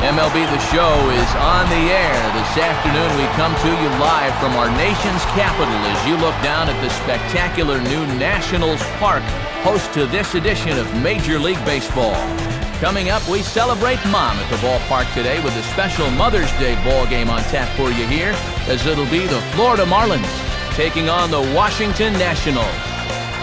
MLB The Show is on the air. This afternoon we come to you live from our nation's capital as you look down at the spectacular new Nationals Park, host to this edition of Major League Baseball. Coming up, we celebrate Mom at the ballpark today with a special Mother's Day ball game on tap for you here, as it'll be the Florida Marlins taking on the Washington Nationals.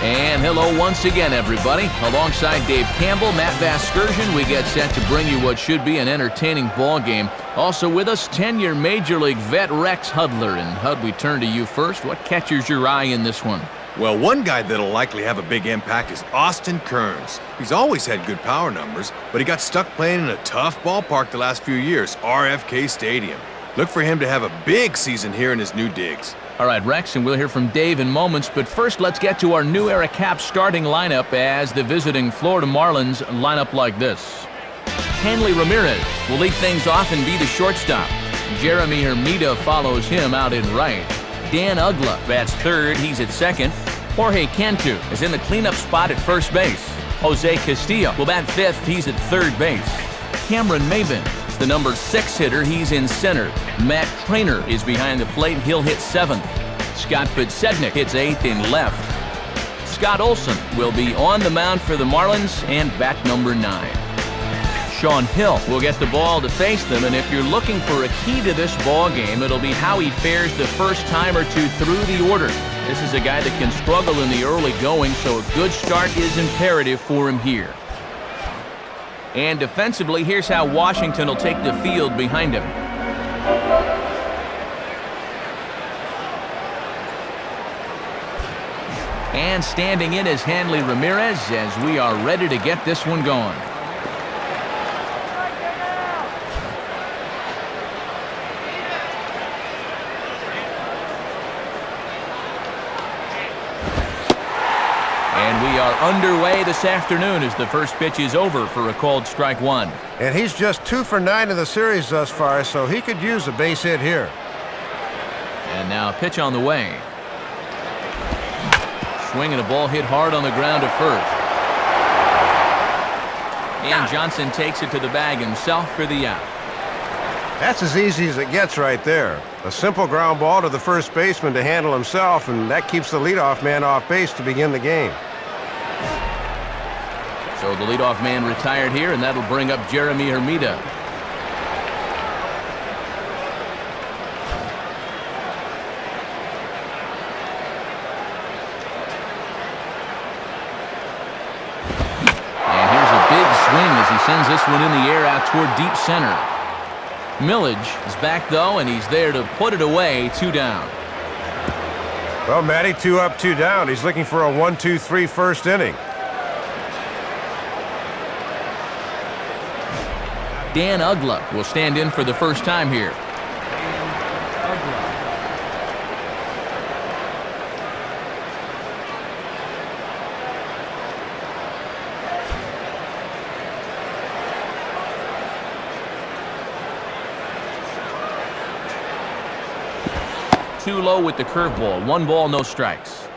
And hello once again, everybody. Alongside Dave Campbell, Matt Vasgersian, we get set to bring you what should be an entertaining ball game. Also with us, 10-year Major League vet Rex Hudler. And Hud, we turn to you first. What catches your eye in this one? Well, one guy that'll likely have a big impact is Austin Kearns. He's always had good power numbers, but he got stuck playing in a tough ballpark the last few years, RFK Stadium. Look for him to have a big season here in his new digs. All right, Rex, and we'll hear from Dave in moments, but first let's get to our new era Caps starting lineup as the visiting Florida Marlins line up like this. Hanley Ramirez will lead things off and be the shortstop. Jeremy Hermida follows him out in right. Dan Uggla bats third, he's at second. Jorge Cantu is in the cleanup spot at first base. Jose Castillo will bat fifth, he's at third base. Cameron Maybin is the number 6 hitter, he's in center. Matt Trainer is behind the plate, he'll hit 7th. Scott Podsednik hits 8th in left. Scott Olson will be on the mound for the Marlins and bat number 9. Sean Hill will get the ball to face them, and if you're looking for a key to this ball game, it'll be how he fares the first time or two through the order. This is a guy that can struggle in the early going, so a good start is imperative for him here. And defensively, here's how Washington will take the field behind him. And standing in is Hanley Ramirez as we are ready to get this one going. And we are underway this afternoon as the first pitch is over for a called strike one. And he's just 2 for 9 in the series thus far, so he could use a base hit here. And now a pitch on the way. Swing and a ball hit hard on the ground at first. And Johnson takes it to the bag himself for the out. That's as easy as it gets right there. A simple ground ball to the first baseman to handle himself, and that keeps the leadoff man off base to begin the game. So the leadoff man retired here, and that'll bring up Jeremy Hermida. And here's a big swing as he sends this one in the air out toward deep center. Millage is back, though, and he's there to put it away, 2 down. Well, Matty, 2 up, 2 down. He's looking for a 1-2-3 first inning. Dan Uggla will stand in for the first time here. Too low with the curveball. 1 ball, no strikes.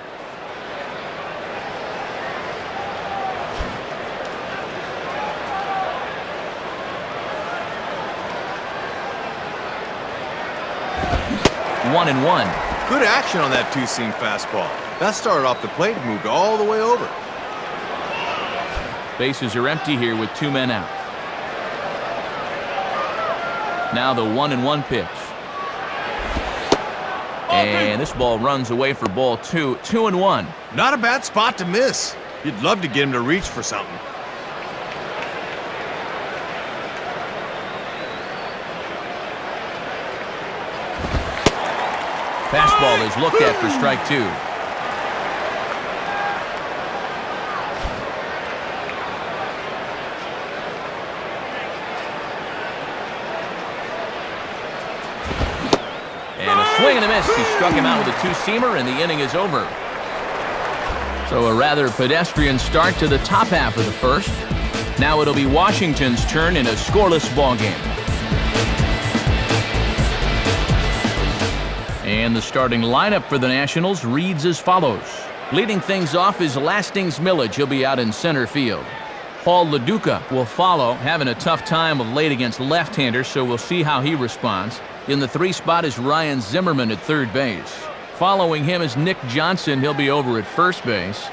One and one. Good action on that two-seam fastball. That started off the plate and moved all the way over. Bases are empty here with 2 men out. Now the 1-1 pitch. And this ball runs away for ball 2. 2-1. Not a bad spot to miss. You'd love to get him to reach for something. Fastball is looked at for strike 2. And a swing and a miss. He struck him out with a 2-seamer, and the inning is over. So a rather pedestrian start to the top half of the first. Now it'll be Washington's turn in a scoreless ball game. And the starting lineup for the Nationals reads as follows. Leading things off is Lastings Millage. He'll be out in center field. Paul LaDuca will follow, having a tough time of late against left-handers, so we'll see how he responds. In the 3 spot is Ryan Zimmerman at third base. Following him is Nick Johnson. He'll be over at first base.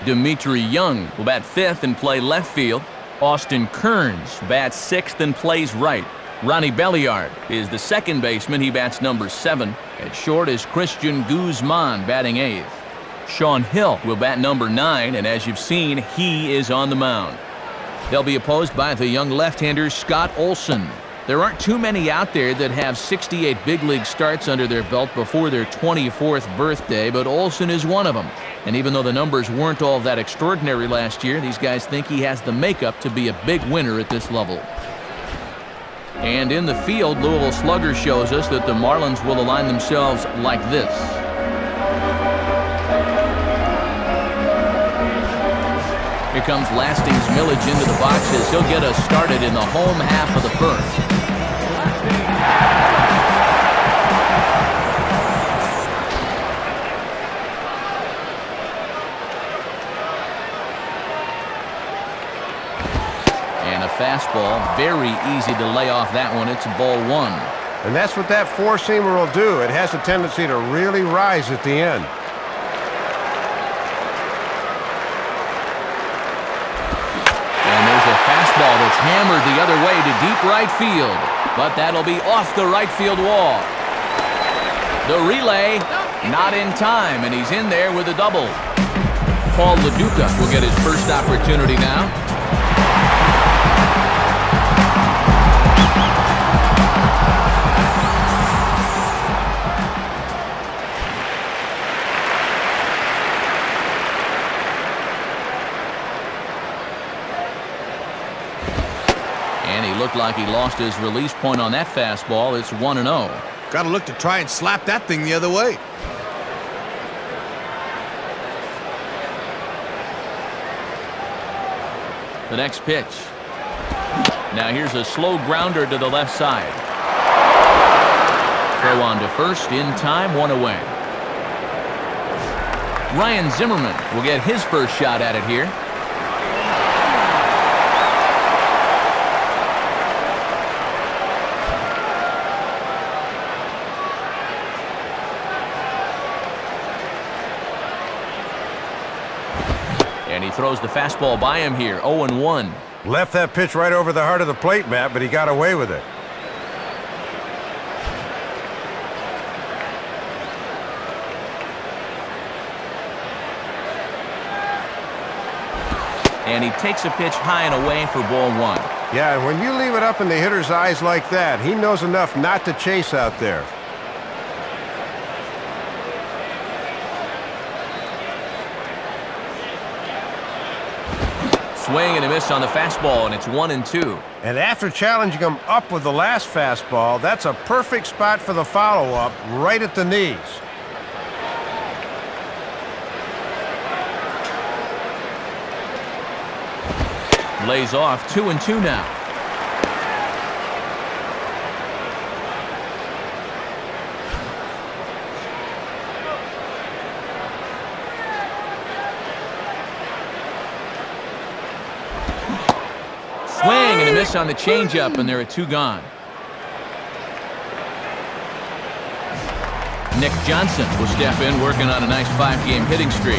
Dimitri Young will bat 5th and play left field. Austin Kearns bats 6th and plays right. Ronnie Belliard is the second baseman. He bats number 7. At short is Christian Guzman batting 8th. Sean Hill will bat number 9, and as you've seen, he is on the mound. They'll be opposed by the young left-hander Scott Olson. There aren't too many out there that have 68 big league starts under their belt before their 24th birthday, but Olson is one of them. And even though the numbers weren't all that extraordinary last year, these guys think he has the makeup to be a big winner at this level. And in the field, Louisville Slugger shows us that the Marlins will align themselves like this. Here comes Lastings Millage into the boxes. He'll get us started in the home half of the first. And a fastball. Very easy to lay off that one. It's ball 1. And that's what that four-seamer will do. It has a tendency to really rise at the end. Fastball that's hammered the other way to deep right field, but that'll be off the right field wall. The relay, not in time, and he's in there with a double. Paul LaDuca will get his first opportunity now. Looked like he lost his release point on that fastball. It's 1-0. Got to look to try and slap that thing the other way. The next pitch. Now here's a slow grounder to the left side. Throw on to first in time, 1 away. Ryan Zimmerman will get his first shot at it here. And he throws the fastball by him here, 0-1. Left that pitch right over the heart of the plate, Matt, but he got away with it. And he takes a pitch high and away for ball 1. Yeah, and when you leave it up in the hitter's eyes like that, he knows enough not to chase out there. Swing and a miss on the fastball, and it's 1-2. And after challenging him up with the last fastball, that's a perfect spot for the follow-up, right at the knees. Lays off, 2-2 now. Swing and a miss on the changeup, and there are 2 gone. Nick Johnson will step in, working on a nice 5-game hitting streak.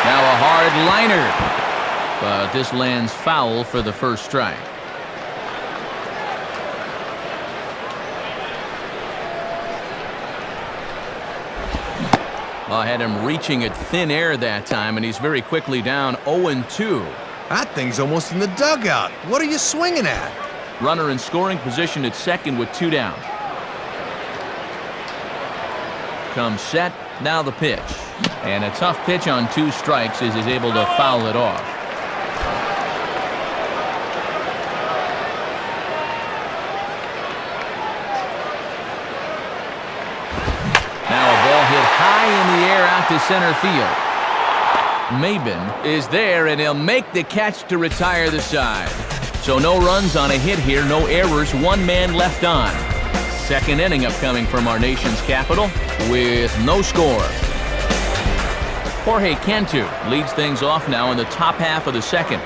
Now a hard liner, but this lands foul for the first strike. I had him reaching at thin air that time, and he's very quickly down 0-2. That thing's almost in the dugout. What are you swinging at? Runner in scoring position at second with 2 down. Comes set, now the pitch. And a tough pitch on 2 strikes as he's able to foul it off. High in the air out to center field. Maben is there, and he'll make the catch to retire the side. So no runs on a hit here, no errors, one man left on. Second inning upcoming from our nation's capital with no score. Jorge Cantu leads things off now in the top half of the second.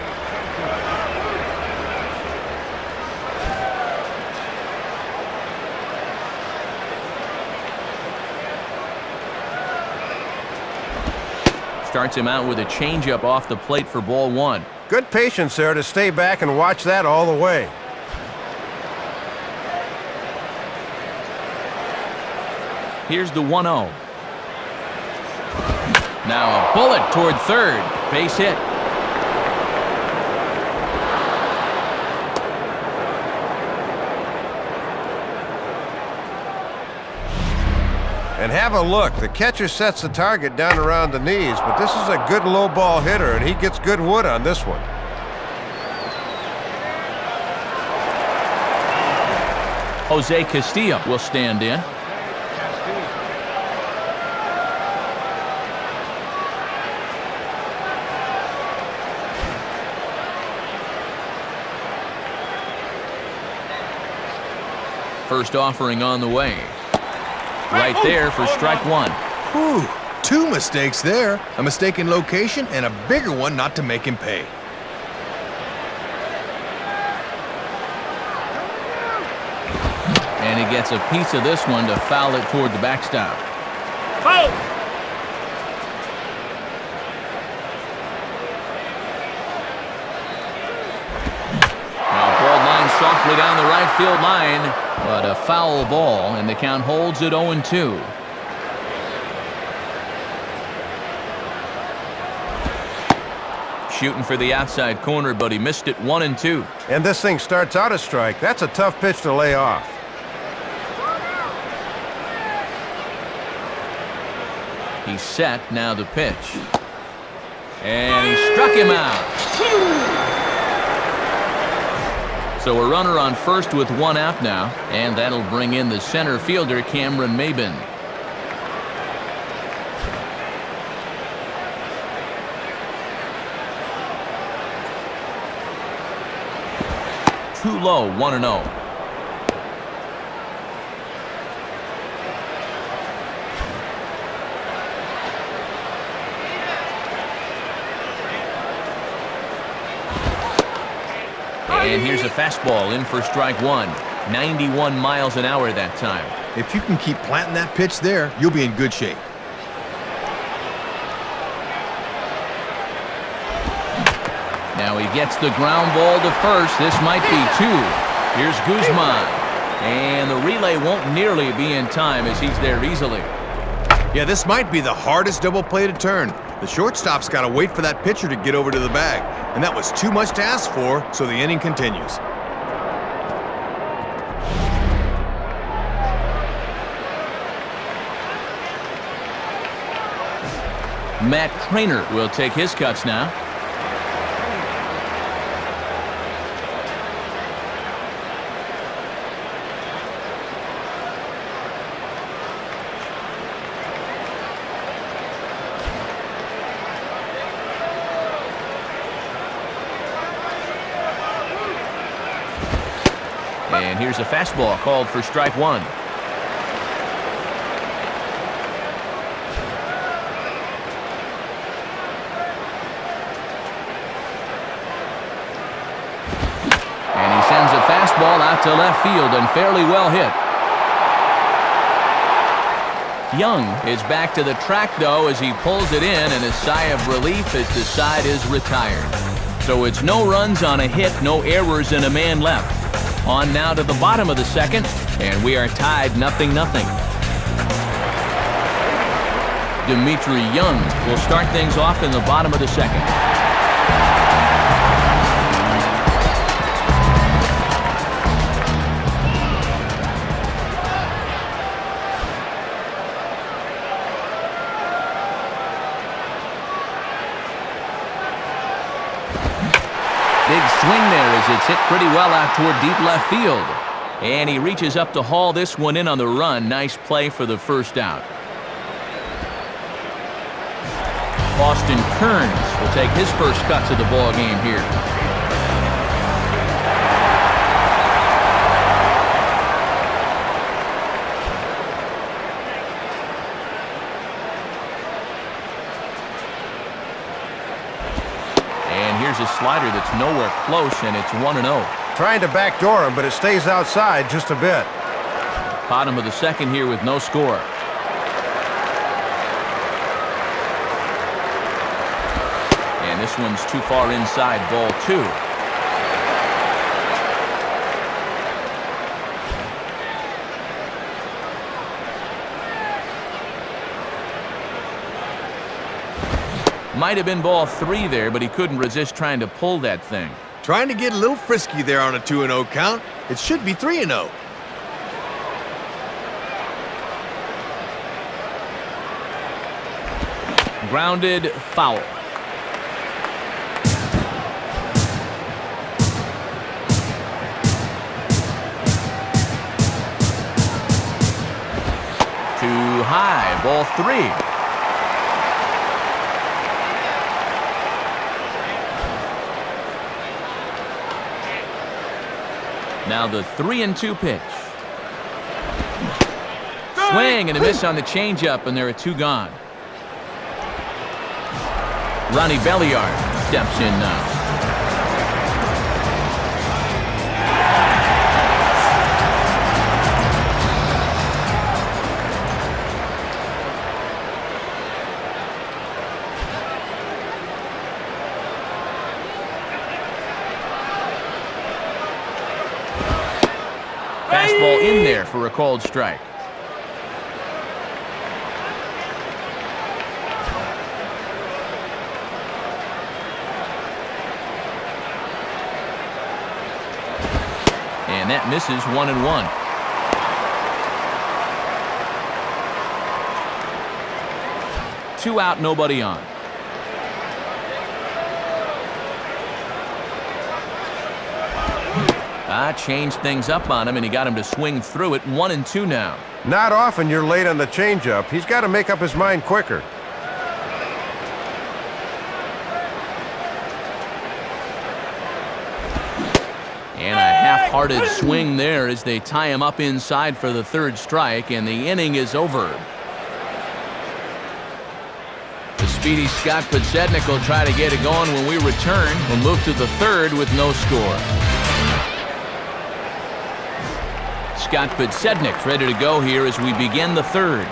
Starts him out with a changeup off the plate for ball one. Good patience there to stay back and watch that all the way. Here's the 1-0. Now a bullet toward third. Base hit. And have a look. The catcher sets the target down around the knees, but this is a good low ball hitter, and he gets good wood on this one. Jose Castillo will stand in. First offering on the way. Right there for strike one. Whew, 2 mistakes there. A mistake in location and a bigger one not to make him pay. And he gets a piece of this one to foul it toward the backstop. Now ball line softly down the right field line. But a foul ball, and the count holds at 0-2. Shooting for the outside corner, but he missed it 1-2. And this thing starts out a strike. That's a tough pitch to lay off. He's set, now the pitch. And he struck him out. So a runner on first with one out now, and that'll bring in the center fielder, Cameron Maybin. Too low, 1-0. And here's a fastball in for strike one. 91 miles an hour that time. If you can keep planting that pitch there, you'll be in good shape. Now he gets the ground ball to first. This might be two. Here's Guzman. And the relay won't nearly be in time as he's there easily. Yeah, this might be the hardest double play to turn. The shortstop's got to wait for that pitcher to get over to the bag. And that was too much to ask for, so the inning continues. Matt Trainer will take his cuts now. And here's a fastball called for strike one. And he sends a fastball out to left field and fairly well hit. Young is back to the track, though, as he pulls it in, and a sigh of relief as the side is retired. So it's no runs on a hit, no errors, and a man left. On now to the bottom of the second, and we are tied 0-0. Dimitri Young will start things off in the bottom of the second. Big swing there as it's hit pretty well out toward deep left field. And he reaches up to haul this one in on the run. Nice play for the first out. Austin Kearns will take his first cuts of the ball game here. fires a slider that's nowhere close, and it's 1-0. Trying to backdoor him, but it stays outside just a bit. Bottom of the second here with no score. And this one's too far inside, ball 2. Might have been ball 3 there, but he couldn't resist trying to pull that thing. Trying to get a little frisky there on a 2-0 count. It should be 3-0. Grounded, foul. Too high, ball 3. Now the 3-2 pitch. Swing and a miss on the changeup, and there are 2 gone. Ronnie Belliard steps in now. Fastball in there for a called strike. And that misses 1-1. Two out, nobody on. Changed things up on him, and he got him to swing through it. 1-2 now. Not often you're late on the changeup. He's got to make up his mind quicker. And a half-hearted swing there as they tie him up inside for the 3rd strike, and the inning is over. The speedy Scott Podsednik will try to get it going when we return. We'll move to the 3rd with no score. Scott Podsednik's ready to go here as we begin the 3rd.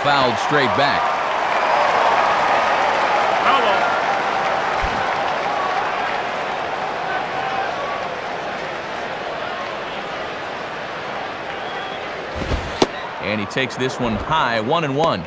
Fouled straight back. And he takes this one high, 1-1.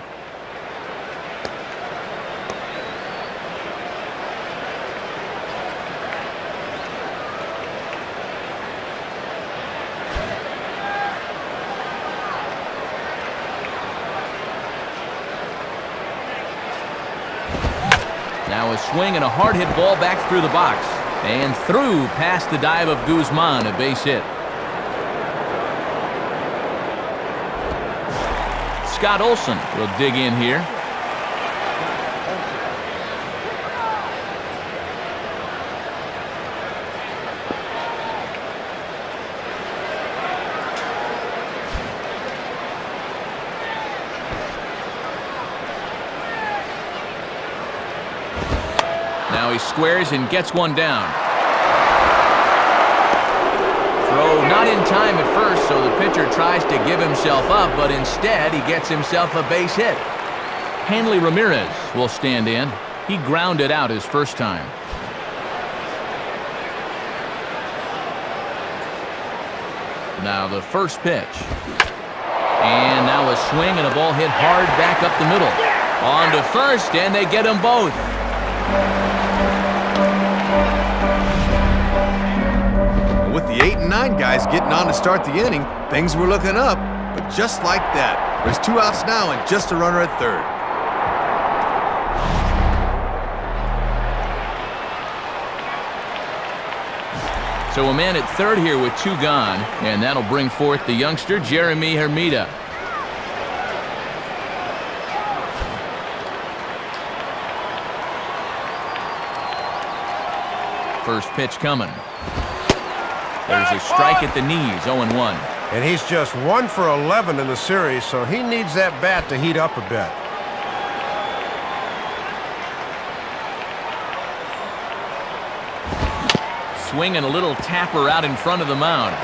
Now a swing and a hard hit ball back through the box. And through past the dive of Guzman, a base hit. Scott Olson will dig in here. Now he squares and gets one down. Throw not in time at first, so the pitcher tries to give himself up, but instead he gets himself a base hit. Hanley Ramirez will stand in. He grounded out his first time. Now the first pitch. And now a swing and a ball hit hard back up the middle. On to first, and they get them both. With the 8 and 9 guys getting on to start the inning, things were looking up, but just like that, there's 2 outs now and just a runner at 3rd. So a man at 3rd here with 2 gone, and that'll bring forth the youngster Jeremy Hermida. First pitch coming. There's a strike at the knees, 0-1. And he's just 1 for 11 in the series, so he needs that bat to heat up a bit. Swing and a little tapper out in front of the mound.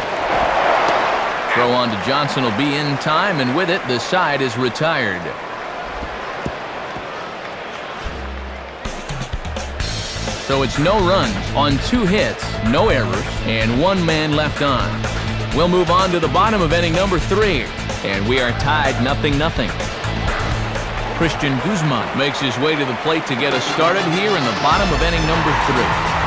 Throw on to Johnson will be in time, and with it, the side is retired. So it's no runs on 2 hits, no errors, and 1 man left on. We'll move on to the bottom of inning number 3, and we are tied 0-0. Christian Guzman makes his way to the plate to get us started here in the bottom of inning number 3.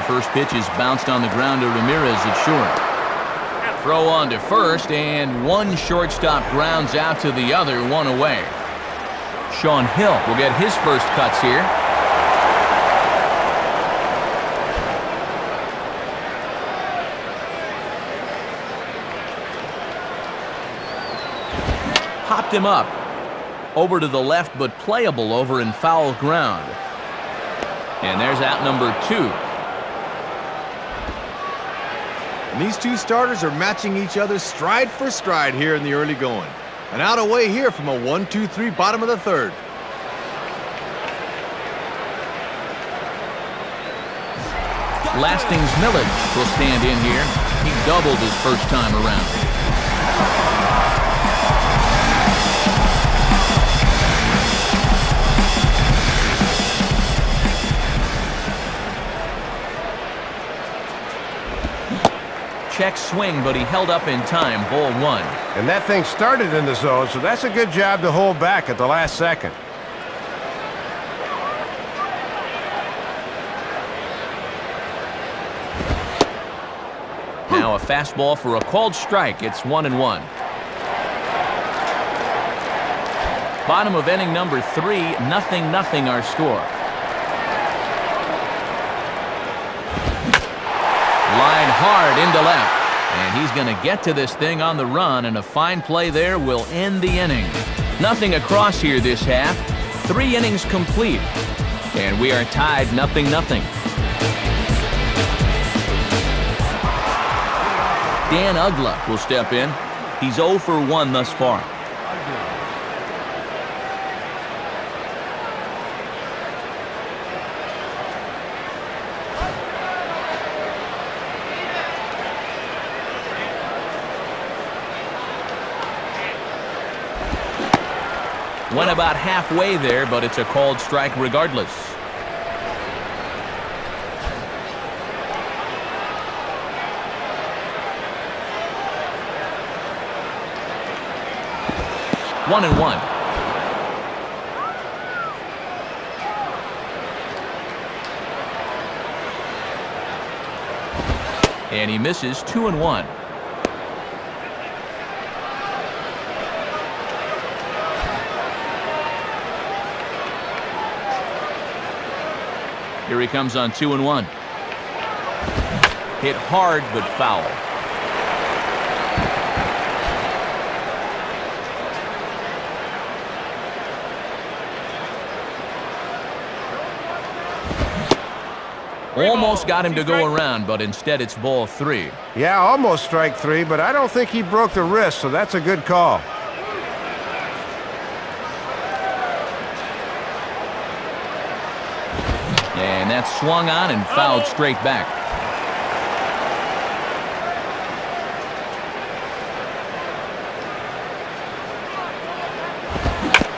First pitch is bounced on the ground to Ramirez at short. Throw on to first, and 1 shortstop grounds out to the other, 1 away. Sean Hill will get his first cuts here. Hopped him up. Over to the left, but playable over in foul ground. And there's out number 2. And these 2 starters are matching each other stride for stride here in the early going. An out away here from a 1-2-3 bottom of the 3rd. Lastings Millage will stand in here. He doubled his first time around. Check swing, but he held up in time, ball 1. And that thing started in the zone, so that's a good job to hold back at the last second. Now a fastball for a called strike. It's 1-1. Bottom of inning number 3, 0-0 our score. Line hard into left, and he's going to get to this thing on the run, and a fine play there will end the inning. Nothing across here this half. 3 innings complete, and we are tied 0-0. Dan Ugla will step in. He's 0 for 1 thus far. Went about halfway there, but it's a called strike regardless. One and one. And he misses 2-1. Here he comes on 2-1. Hit hard but foul. Almost got him to go around, but instead it's ball 3. Yeah, almost strike 3, but I don't think he broke the wrist, so that's a good call. And that's swung on and fouled straight back.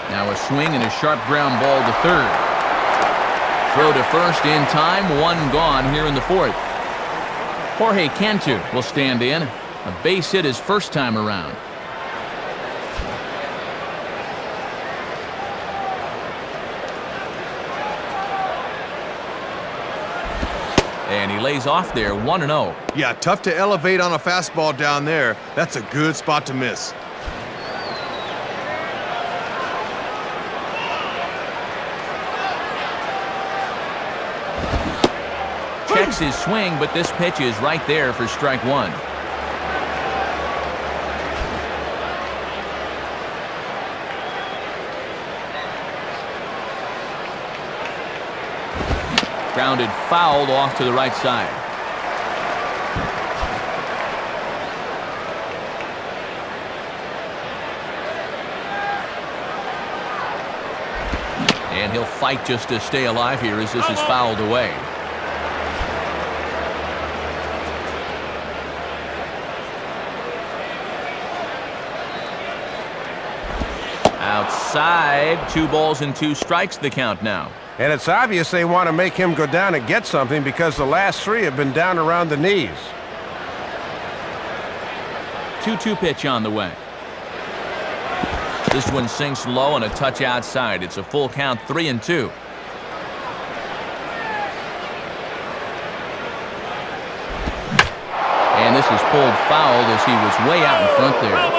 Now a swing and a sharp ground ball to third. Throw to first in time, 1 gone here in the 4th. Jorge Cantu will stand in. A base hit his first time around. And he lays off there, 1-0. Yeah, tough to elevate on a fastball down there. That's a good spot to miss. Checks his swing, but this pitch is right there for strike 1. Grounded foul off to the right side. And he'll fight just to stay alive here as this is fouled away. Outside, 2 balls and 2 strikes the count now. And it's obvious they want to make him go down and get something because the last 3 have been down around the knees. 2-2 pitch on the way. This one sinks low and a touch outside. It's a full count, 3-2. And this is pulled fouled as he was way out in front there.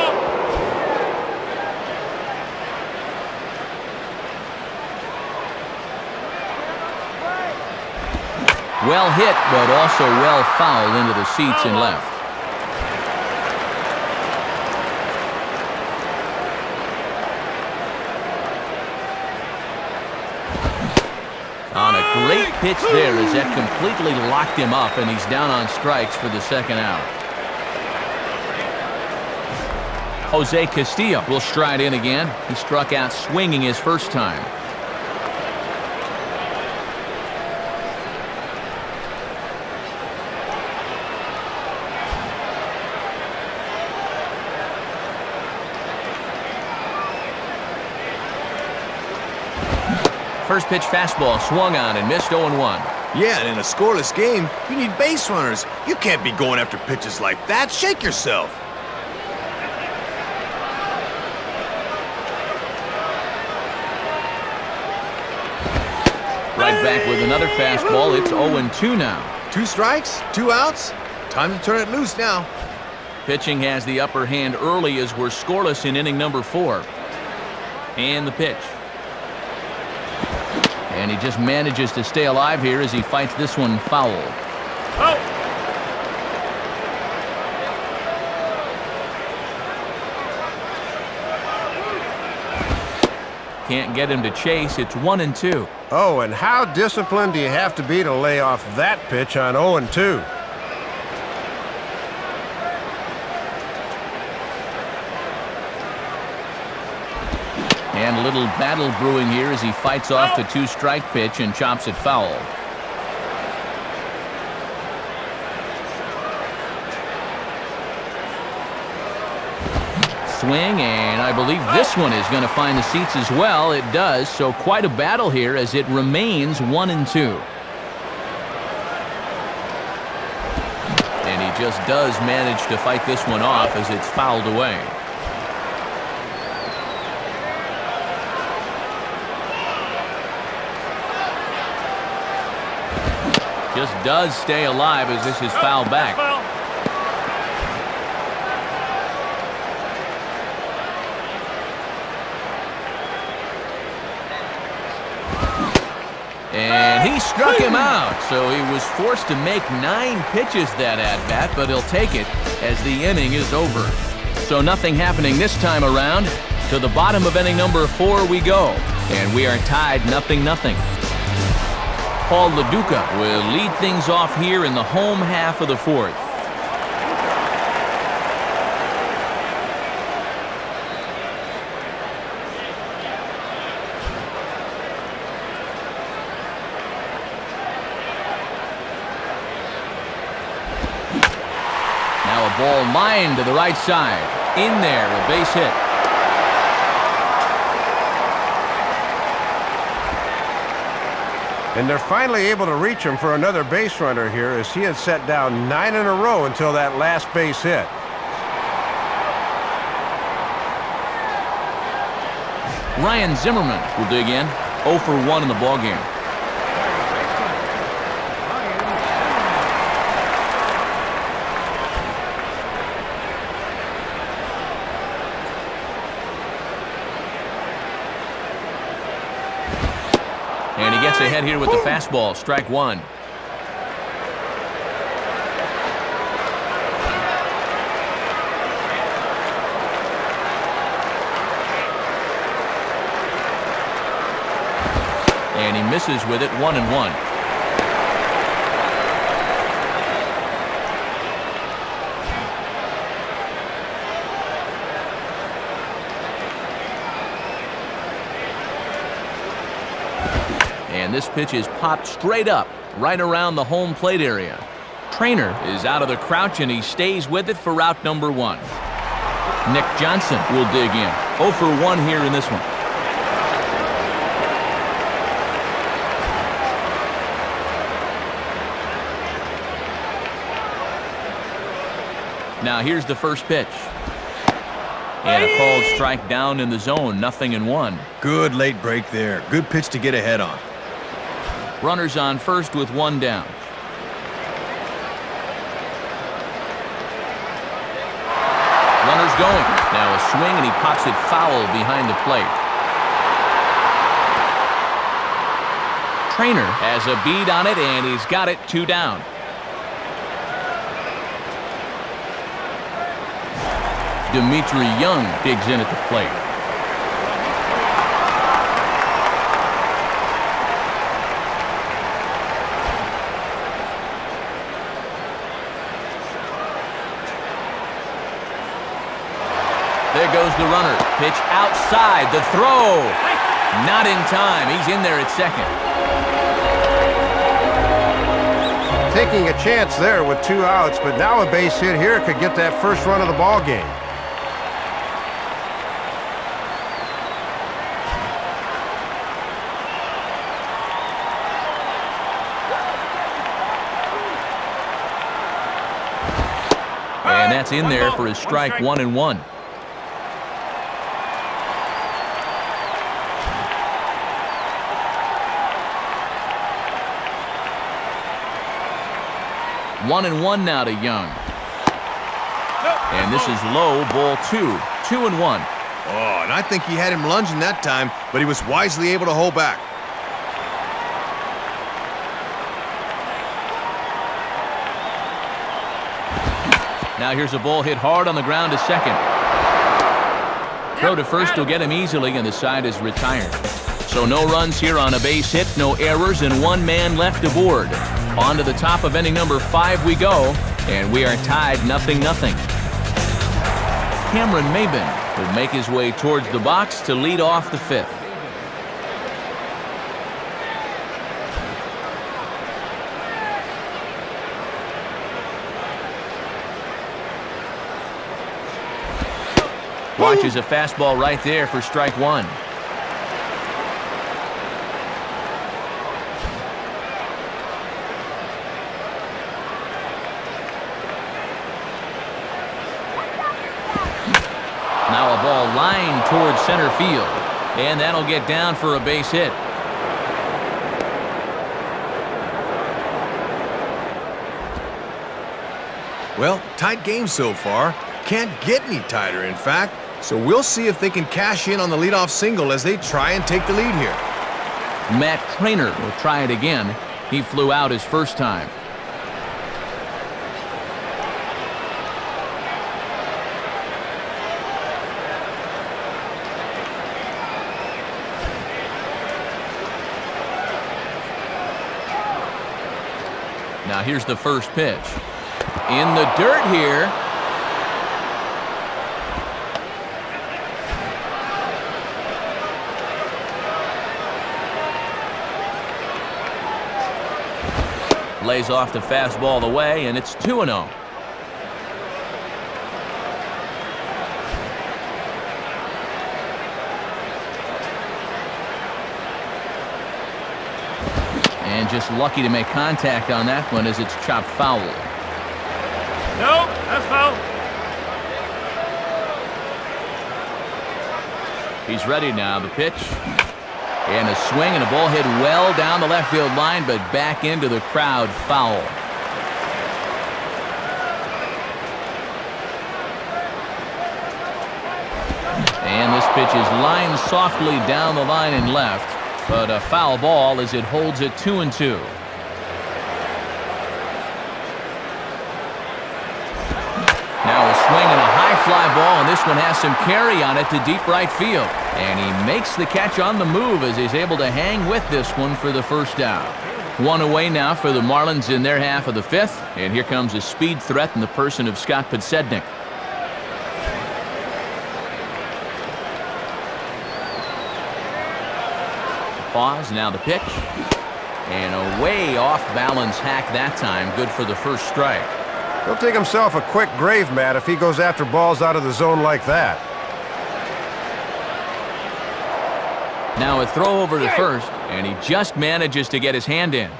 Well hit, but also well fouled into the seats and left. On a great pitch there as that completely locked him up, and he's down on strikes for the second out. Jose Castillo will stride in again. He struck out swinging his first time. First pitch fastball swung on and missed 0-1. Yeah, and in a scoreless game, you need base runners. You can't be going after pitches like that. Shake yourself. Right back with another fastball. It's 0-2 now. 2 strikes, 2 outs. Time to turn it loose now. Pitching has the upper hand early as we're scoreless in inning number 4. And the pitch. And he just manages to stay alive here as he fights this one foul. Can't get him to chase. It's 1-2. Oh, and how disciplined do you have to be to lay off that pitch on 0-2? And a little battle brewing here as he fights off the 2-strike pitch and chops it foul. Swing, and I believe this one is going to find the seats as well. It does, so quite a battle here as it remains 1-2. And he just does manage to fight this one off as it's fouled away. Just does stay alive as this is fouled back. And he struck him out, so he was forced to make 9 pitches that at-bat, but he'll take it as the inning is over. So nothing happening this time around. To the bottom of inning number 4 we go, and we are tied 0-0. Paul LaDuca will lead things off here in the home half of the 4th. Now a ball lined to the right side. In there, a base hit. And they're finally able to reach him for another base runner here as he had set down 9 in a row until that last base hit. Ryan Zimmerman will dig in. 0 for 1 in the ballgame. And he gets ahead here with the fastball. Strike 1. And he misses with it. 1-1. And this pitch is popped straight up, right around the home plate area. Trainer is out of the crouch, and he stays with it for route number 1. Nick Johnson will dig in. 0 for 1 here in this one. Now here's the first pitch. And a called strike down in the zone, 0-1. Good late break there. Good pitch to get ahead on. Runners on first with 1 down. Runners going. Now a swing, and he pops it foul behind the plate. Trainer has a bead on it, and he's got it 2 down. Dimitri Young digs in at the plate. There goes the runner. Pitch outside. The throw. Not in time. He's in there at second. Taking a chance there with 2 outs, but now a base hit here could get that first run of the ball game. And that's in there for his strike, 1-1. One and one now to Young. And this is low, ball 2. 2-1. Oh, and I think he had him lunging that time, but he was wisely able to hold back. Now here's a ball hit hard on the ground to second. Throw to first will get him easily, and the side is retired. So no runs here on a base hit, no errors, and 1 man left aboard. On to the top of inning number 5 we go, and we are tied 0-0. Cameron Maben will make his way towards the box to lead off the 5th. Watches a fastball right there for strike 1. Now a ball lined towards center field, and that'll get down for a base hit. Well, tight game so far. Can't get any tighter, in fact. So we'll see if they can cash in on the leadoff single as they try and take the lead here. Matt Trainer will try it again. He flew out his first time. Now here's the first pitch. In the dirt here. Lays off the fastball away, and it's 2-0. And just lucky to make contact on that one as it's chopped foul. No, that's foul. He's ready now. The pitch. And a swing, and a ball hit well down the left field line, but back into the crowd, foul. And this pitch is lined softly down the line and left, but a foul ball as it holds it 2-2. Now a swing and a high fly ball, and this one has some carry on it to deep right field. And he makes the catch on the move as he's able to hang with this one for the first down. 1 away now for the Marlins in their half of the 5th. And here comes a speed threat in the person of Scott Podsednik. Pause, now the pitch. And a way off-balance hack that time. Good for the first strike. He'll take himself a quick grave, Matt, if he goes after balls out of the zone like that. Now a throw over to first, and he just manages to get his hand in.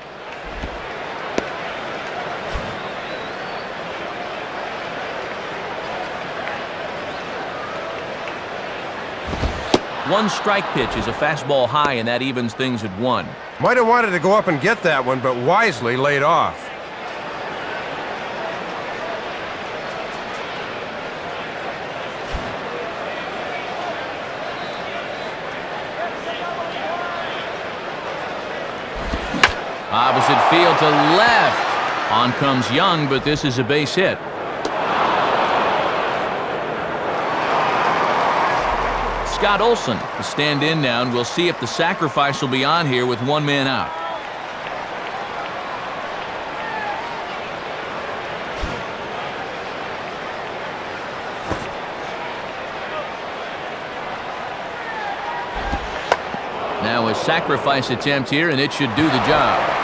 One strike pitch is a fastball high, and that evens things at 1. Might have wanted to go up and get that one, but wisely laid off. Opposite field to left. On comes Young, but this is a base hit. Scott Olson will stand in now, and we'll see if the sacrifice will be on here with one man out. Now a sacrifice attempt here, and it should do the job.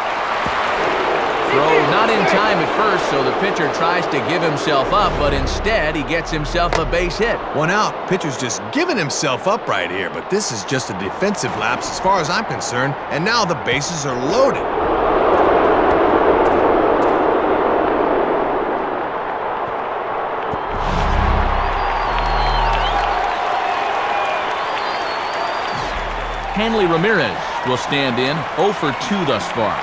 Throw not in time at first, so the pitcher tries to give himself up, but instead he gets himself a base hit. One out. Pitcher's just giving himself up right here, but this is just a defensive lapse as far as I'm concerned, and now the bases are loaded. Hanley Ramirez will stand in, 0 for 2 thus far.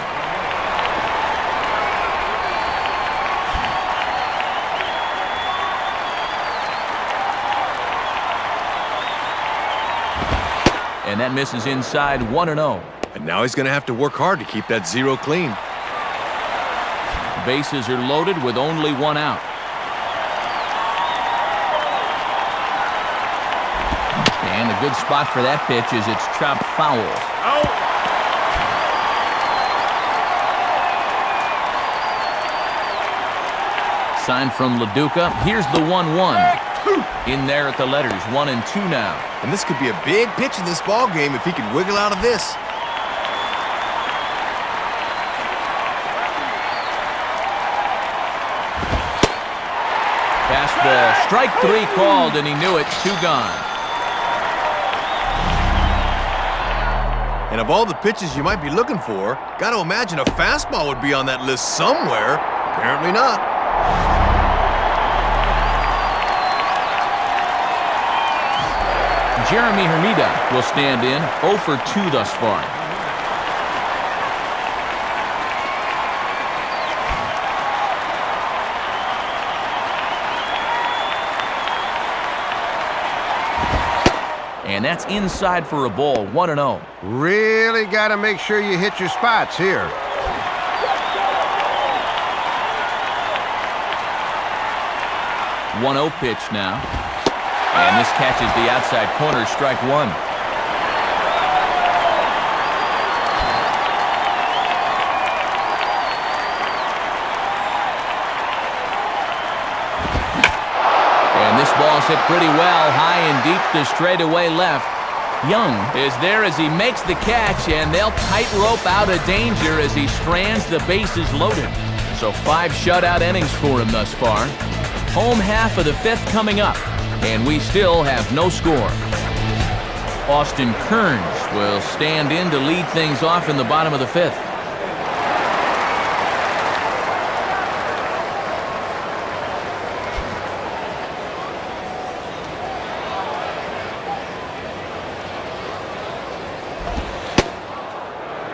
And that misses inside, 1-0. And now he's going to have to work hard to keep that 0 clean. Bases are loaded with only 1 out. And a good spot for that pitch is it's chopped foul. Out. Sign from LaDuca. Here's the 1-1. In there at the letters, 1 and 2 now. And this could be a big pitch in this ball game if he could wiggle out of this. Fastball, strike 3 called, and he knew it, 2 gone. And of all the pitches you might be looking for, got to imagine a fastball would be on that list somewhere. Apparently not. Jeremy Hermida will stand in, 0 for 2 thus far. And that's inside for a ball, 1-0. Really got to make sure you hit your spots here. One 0 pitch now. And this catches the outside corner, strike 1. And this ball's hit pretty well, high and deep to straightaway left. Young is there as he makes the catch, and they'll tightrope out of danger as he strands the bases loaded. So 5 shutout innings for him thus far. Home half of the 5th coming up, and we still have no score. Austin Kearns will stand in to lead things off in the bottom of the 5th.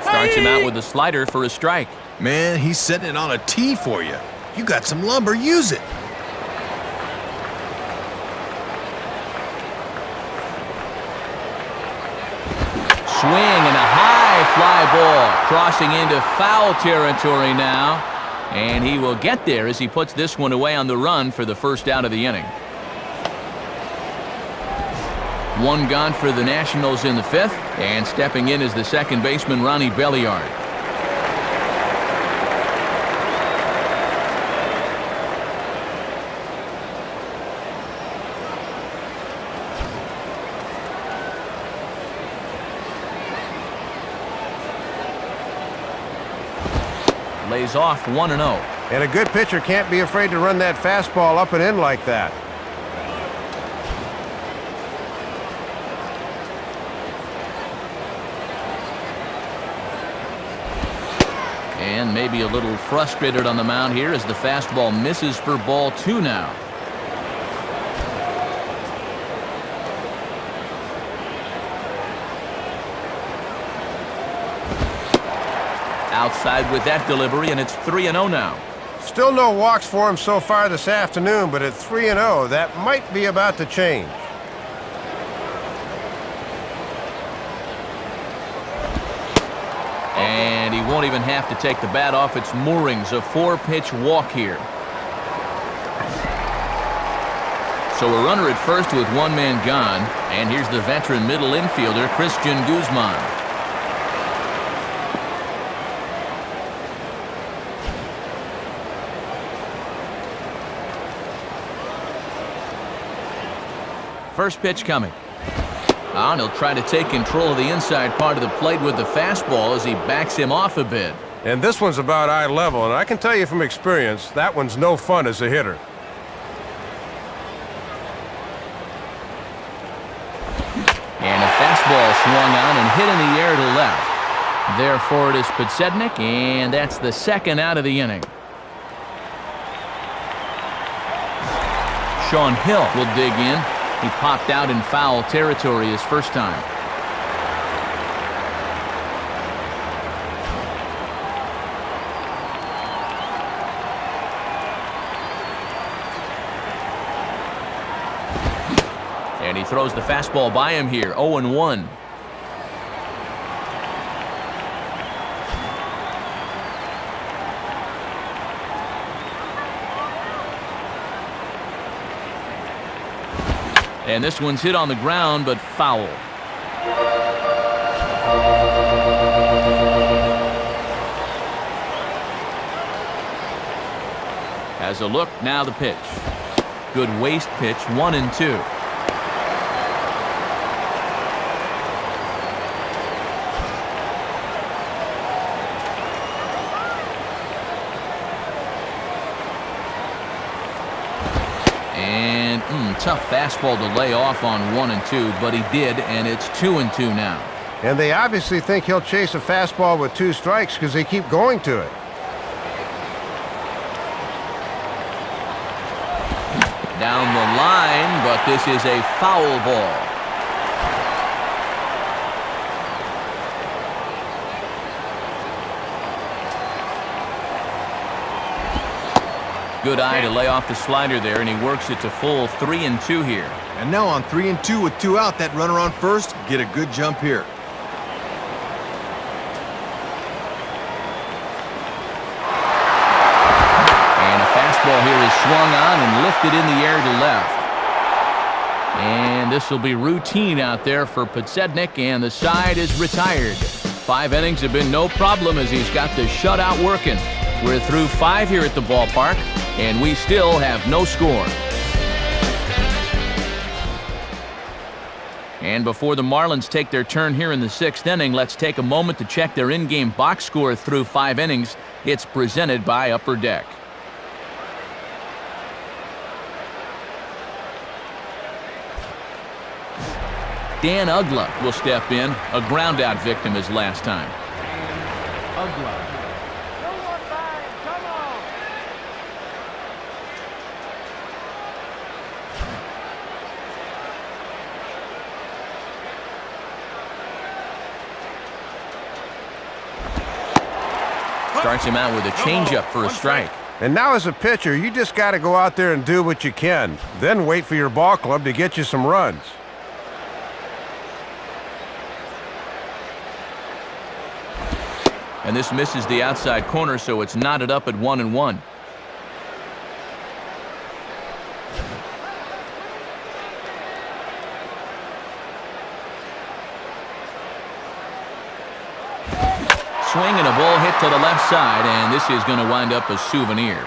Starts him out with a slider for a strike. Man, he's setting it on a tee for you. You got some lumber, use it. Swing and a high fly ball crossing into foul territory now. And he will get there as he puts this one away on the run for the first out of the inning. 1 gone for the Nationals in the 5th, and stepping in is the second baseman, Ronnie Belliard. lays off 1-0. And a good pitcher can't be afraid to run that fastball up and in like that. And maybe a little frustrated on the mound here as the fastball misses for ball 2 now. Outside with that delivery, and it's 3-0 now. Still no walks for him so far this afternoon, but at 3-0, that might be about to change. And he won't even have to take the bat off its moorings. A 4-pitch walk here. So a runner at first with 1 man gone. And here's the veteran middle infielder, Christian Guzman. First pitch coming. And he'll try to take control of the inside part of the plate with the fastball as he backs him off a bit. And this one's about eye level, and I can tell you from experience, that one's no fun as a hitter. And a fastball swung on and hit in the air to left. There for it is Podsednik, and that's the second out of the inning. Sean Hill will dig in. He popped out in foul territory his first time. And he throws the fastball by him here, 0-1. And this one's hit on the ground, but foul. Has a look, now the pitch. Good waist pitch, 1-2. Tough fastball to lay off on 1-2, but he did, and it's 2-2 now. And they obviously think he'll chase a fastball with 2 strikes because they keep going to it. Down the line, but this is a foul ball. Good eye to lay off the slider there, and he works it to full 3-2 here. And now on 3-2 with 2 out, that runner on first, get a good jump here. And a fastball here is swung on and lifted in the air to left. And this will be routine out there for Podsednik, and the side is retired. 5 innings have been no problem as he's got the shutout working. We're through 5 here at the ballpark, and we still have no score. And before the Marlins take their turn here in the 6th inning, let's take a moment to check their in-game box score through 5 innings. It's presented by Upper Deck. Dan Ugla will step in, a ground-out victim his last time. Ugla. Starts him out with a changeup for a strike. And now as a pitcher, you just got to go out there and do what you can. Then wait for your ball club to get you some runs. And this misses the outside corner, so it's knotted up at 1-1. Swing and a ball hit to the left side, and this is going to wind up a souvenir.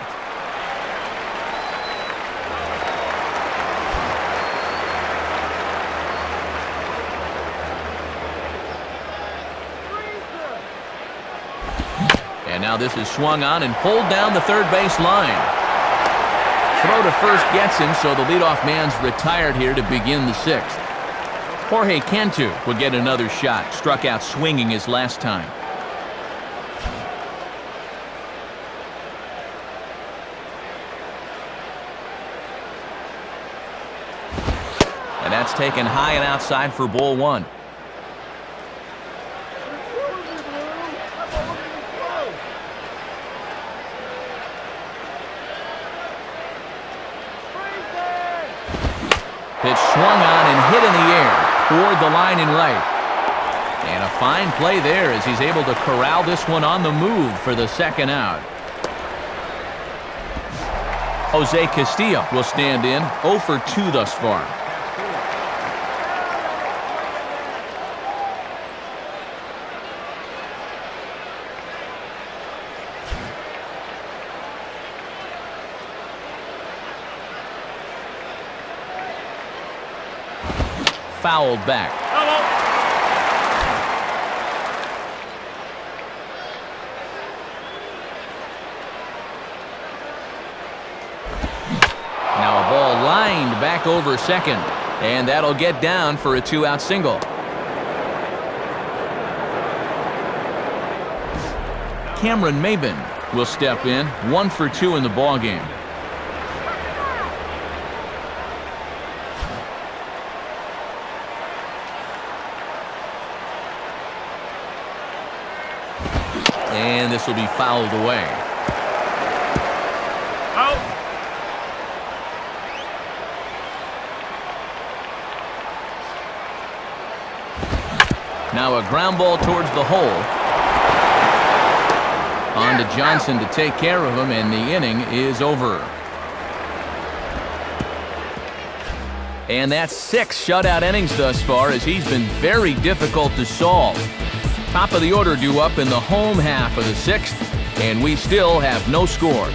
And And now this is swung on and pulled down the third base line. Throw to first gets him, so the leadoff man's retired here to begin the sixth. Jorge Cantu will get another shot. Struck out swinging his last time. And that's taken high and outside for ball one. Pitch swung on and hit in the air toward the line and right. And a fine play there as he's able to corral this one on the move for the second out. Jose Castillo will stand in, 0 for 2 thus far. Fouled back. Now a ball lined back over second, and that'll get down for a 2-out single. Cameron Maben will step in, 1 for 2 in the ballgame. And this will be fouled away. Out. Now a ground ball towards the hole. On to Johnson to take care of him, and the inning is over. And that's 6 shutout innings thus far, as he's been very difficult to solve. Top of the order due up in the home half of the 6th, and we still have no score.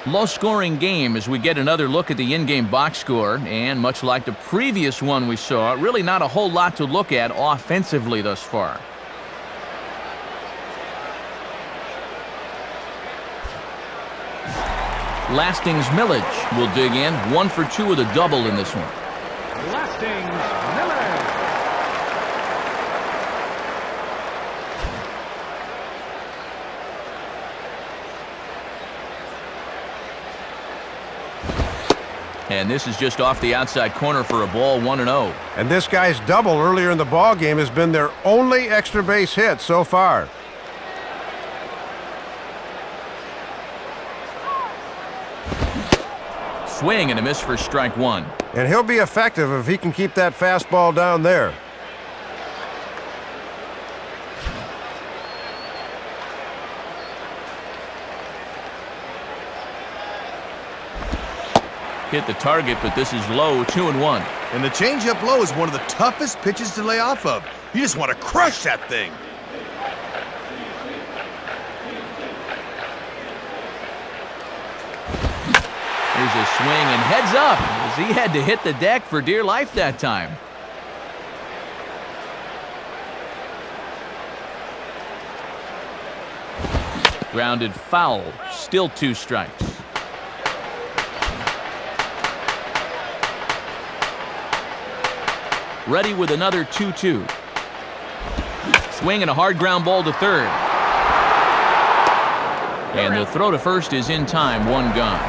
Low-scoring game as we get another look at the in-game box score, and much like the previous one we saw, really not a whole lot to look at offensively thus far. Lasting's Millage will dig in, 1 for 2 with a double in this one. Lasting's Miller. And this is just off the outside corner for a ball, 1-0. And this guy's double earlier in the ball game has been their only extra base hit so far. Swing and a miss for strike 1. And he'll be effective if he can keep that fastball down there. Hit the target, but this is low, 2-1. And the changeup low is one of the toughest pitches to lay off of. You just want to crush that thing. Here's a swing and heads up as he had to hit the deck for dear life that time. Grounded foul, still 2 strikes. Ready with another 2-2. Swing and a hard ground ball to third. And the throw to first is in time, 1 gone.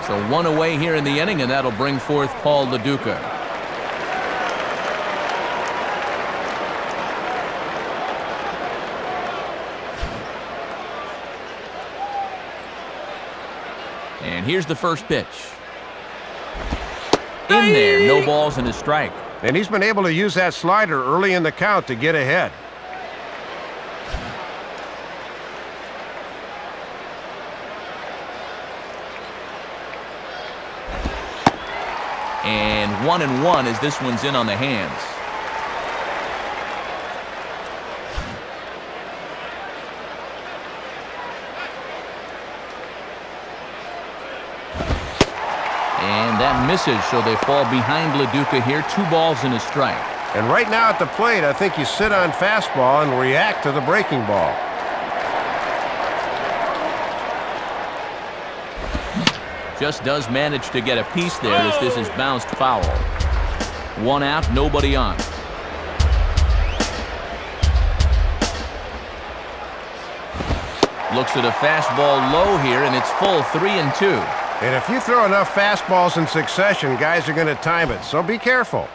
So 1 away here in the inning, and that'll bring forth Paul LaDuca. And here's the first pitch. In there, no balls and a strike. And he's been able to use that slider early in the count to get ahead. And 1-1 as this one's in on the hands. And that misses, so they fall behind LaDuca here. 2 balls and a strike. And right now at the plate, I think you sit on fastball and react to the breaking ball. Just does manage to get a piece there as this is bounced foul. 1 out, nobody on. Looks at a fastball low here, and it's full 3-2. And if you throw enough fastballs in succession, guys are going to time it, so be careful.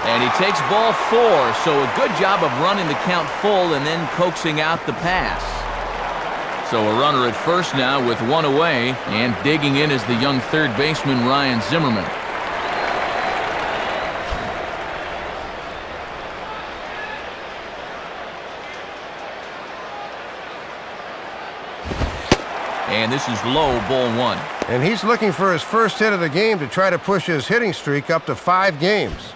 And he takes ball 4, so a good job of running the count full and then coaxing out the pass. So a runner at first now with 1 away, and digging in is the young third baseman Ryan Zimmerman. And this is low, ball 1. And he's looking for his first hit of the game to try to push his hitting streak up to 5 games.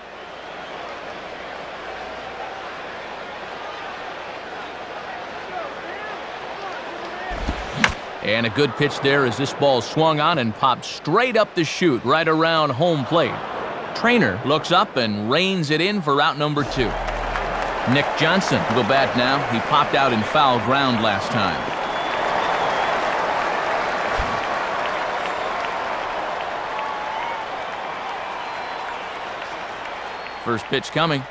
And a good pitch there as this ball swung on and popped straight up the chute right around home plate. Trainer looks up and reins it in for out number 2. Nick Johnson will bat now. He popped out in foul ground last time. First pitch coming.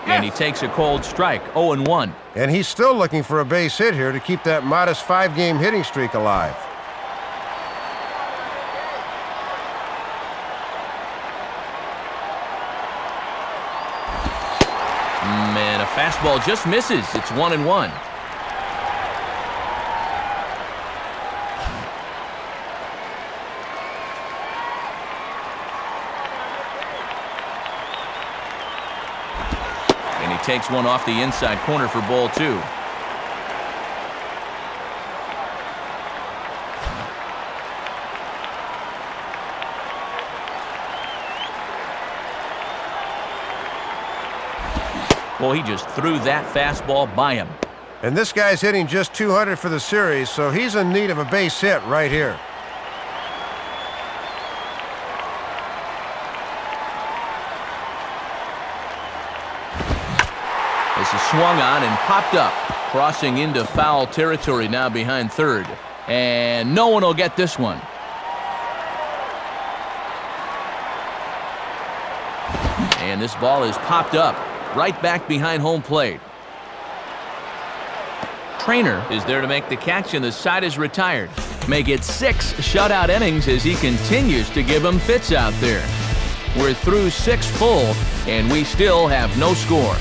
And he takes a cold strike, 0-1. And he's still looking for a base hit here to keep that modest 5-game hitting streak alive. Man, a fastball just misses. It's 1-1. Takes one off the inside corner for ball 2. Well, he just threw that fastball by him. And this guy's hitting just 200 for the series, so he's in need of a base hit right here. This is swung on and popped up, crossing into foul territory now behind third. And no one will get this one. And this ball is popped up, right back behind home plate. Trainer is there to make the catch, and the side is retired. Make it 6 shutout innings as he continues to give them fits out there. We're through 6 full, and we still have no score.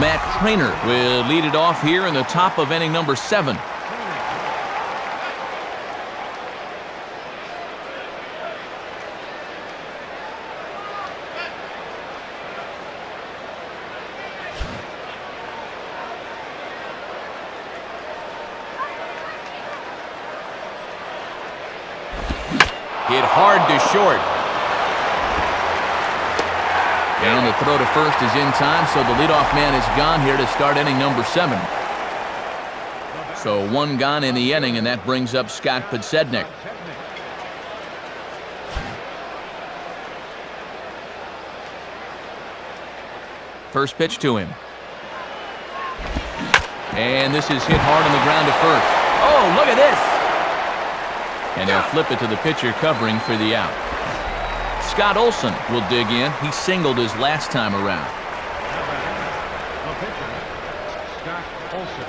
Matt Trainer will lead it off here in the top of inning number 7. Hit hard to short. And the throw to first is in time, so the leadoff man is gone here to start inning number 7. So 1 gone in the inning, and that brings up Scott Podsednik. First pitch to him. And this is hit hard on the ground to first. Oh, look at this! And he'll flip it to the pitcher covering for the out. Scott Olson will dig in. He singled his last time around. The pitcher, Scott Olson.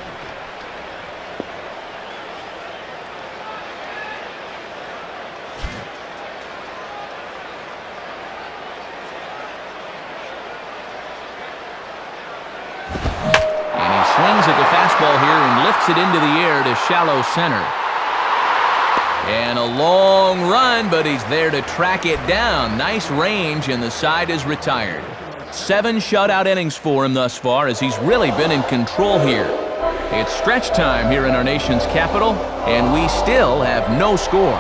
And he swings at the fastball here and lifts it into the air to shallow center. And a long run, but he's there to track it down. Nice range, and the side is retired. 7 shutout innings for him thus far, as he's really been in control here. It's stretch time here in our nation's capital, and we still have no score.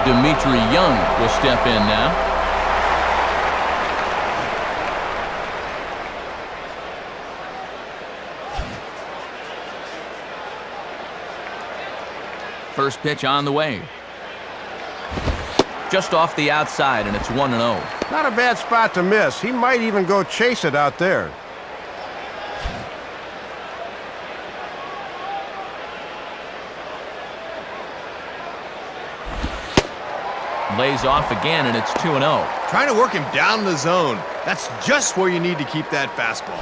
Dimitri Young will step in now. First pitch on the way. Just off the outside, and it's 1-0. Not a bad spot to miss. He might even go chase it out there. Lays off again, and it's 2-0. Trying to work him down the zone. That's just where you need to keep that fastball.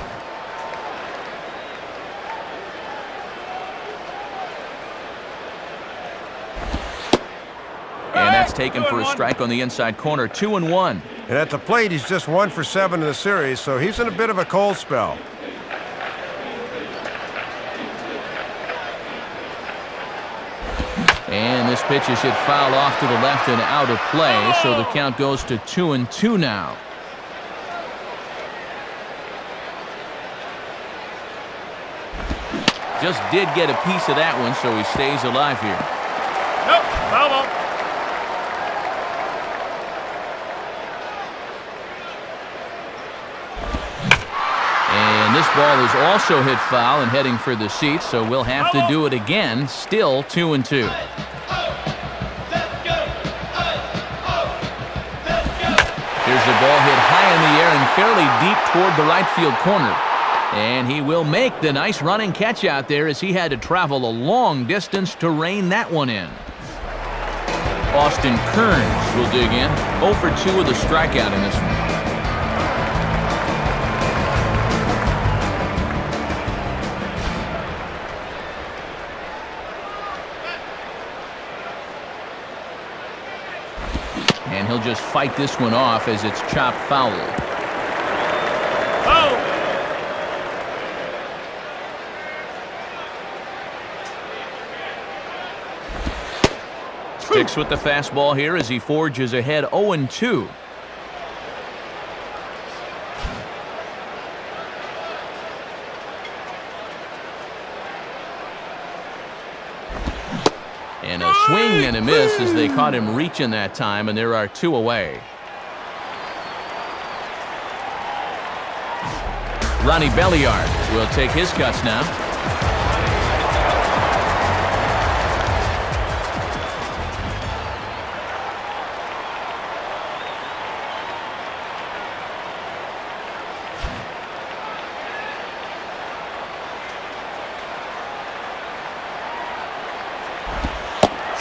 And that's taken for a strike on the inside corner. 2-1. And at the plate, he's just 1 for 7 in the series, so he's in a bit of a cold spell. And this pitch is hit foul off to the left and out of play, so the count goes to 2-2 now. Just did get a piece of that one, so he stays alive here. Nope, foul ball. And this ball is also hit foul and heading for the seats, so we'll have to do it again. Still 2-2. Here's the ball hit high in the air and fairly deep toward the right field corner. And he will make the nice running catch out there as he had to travel a long distance to rein that one in. Austin Kearns will dig in. 0 for 2 with a strikeout in this one. And he'll just fight this one off as it's chopped foul. Oh! Sticks with the fastball here as he forges ahead 0-2. And a swing and a miss as they caught him reaching that time, and there are 2 away. Ronnie Belliard will take his cuts now.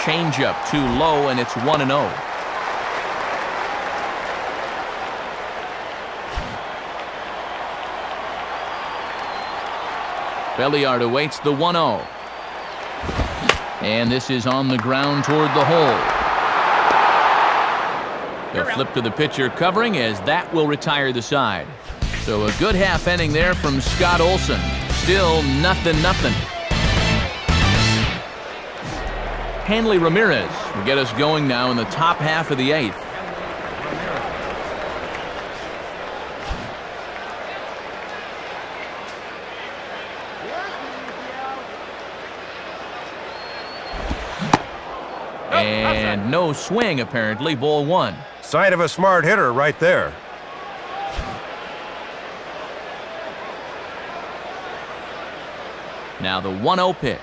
Changeup too low, and it's 1-0. Belliard awaits the 1-0. And this is on the ground toward the hole. They'll flip to the pitcher covering as that will retire the side. So a good half inning there from Scott Olson. Still 0-0. Hanley Ramirez will get us going now in the top half of the 8th. And no swing, apparently. Ball 1. Sign of a smart hitter right there. Now the 1-0 pitch.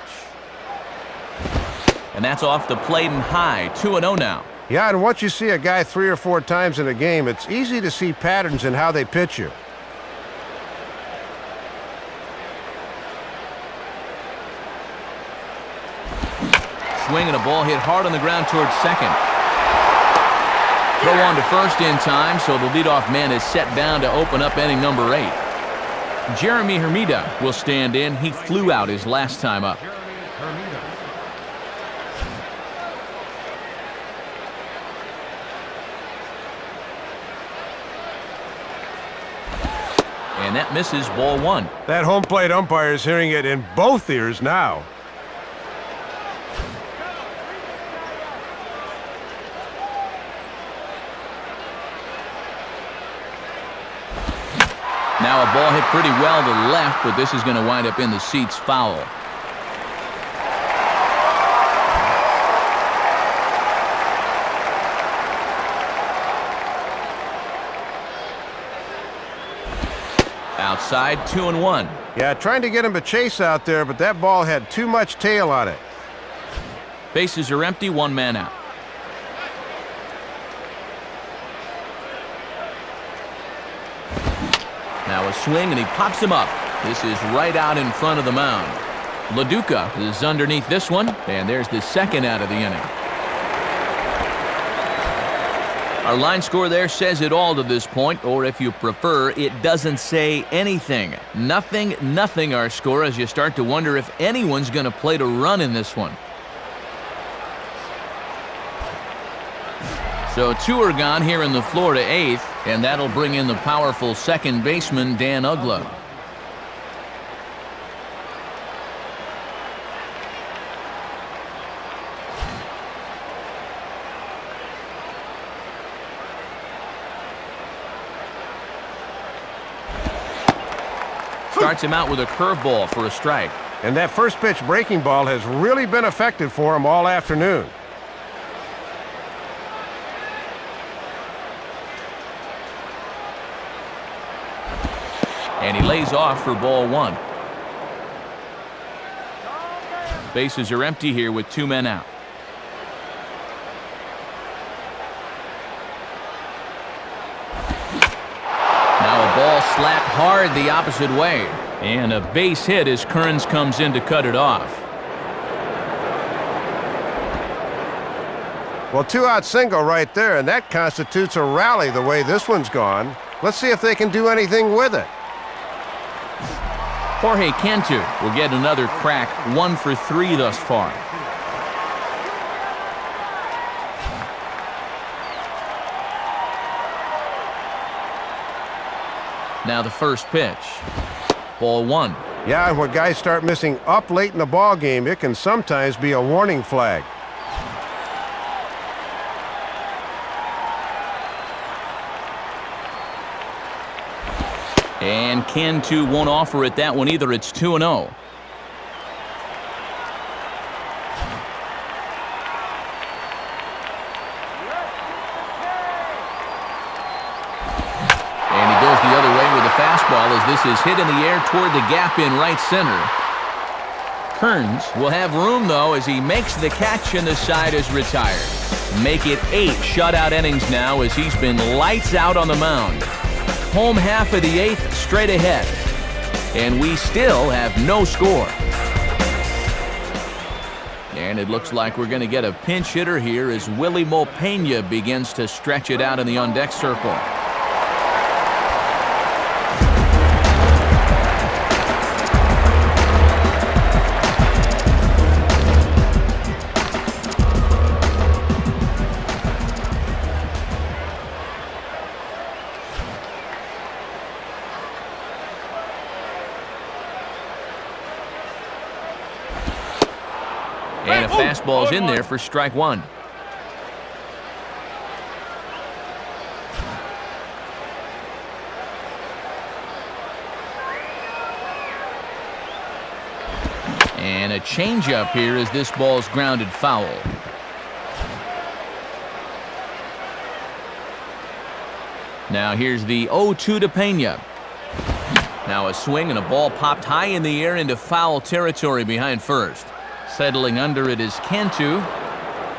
And that's off the plate and high. 2-0 now. Yeah, and once you see a guy 3 or 4 times in a game, it's easy to see patterns in how they pitch you. Swing and a ball hit hard on the ground towards second. Throw on to first in time, so the leadoff man is set down to open up inning number 8. Jeremy Hermida will stand in. He flew out his last time up. And that misses. Ball 1. That home plate umpire is hearing it in both ears now. Now a ball hit pretty well to left, but this is going to wind up in the seats foul. Outside, 2-1. Yeah, trying to get him to chase out there, but that ball had too much tail on it. Bases are empty, one man out. Now a swing, and he pops him up. This is right out in front of the mound. LaDuca is underneath this one, and there's the second out of the inning. Our line score there says it all to this point, or if you prefer, it doesn't say anything. Nothing our score, as you start to wonder if anyone's going to play to run in this one. So 2 are gone here in the Florida 8th, and that'll bring in the powerful second baseman, Dan Uggla. Starts him out with a curveball for a strike. And that first pitch breaking ball has really been effective for him all afternoon. And he lays off for ball 1. Bases are empty here with 2 men out. Now a ball slapped hard the opposite way. And a base hit as Kearns comes in to cut it off. Well, 2-out single right there, and that constitutes a rally the way this one's gone. Let's see if they can do anything with it. Jorge Cantu will get another crack, 1 for 3 thus far. Now the first pitch. Ball 1. Yeah, and when guys start missing up late in the ball game, it can sometimes be a warning flag. And Cantu won't offer it that one either. It's 2-0. And he goes the other way with a fastball as this is hit in the air toward the gap in right center. Kearns will have room, though, as he makes the catch and the side is retired. Make it 8 shutout innings now as he's been lights out on the mound. Home half of the 8th straight ahead. And we still have no score. And it looks like we're going to get a pinch hitter here as Willie Mopena begins to stretch it out in the on-deck circle. And a fastball's in there for strike 1. And a changeup here as this ball's grounded foul. Now here's the 0-2 to Pena. Now a swing and a ball popped high in the air into foul territory behind first. Settling under it is Cantu,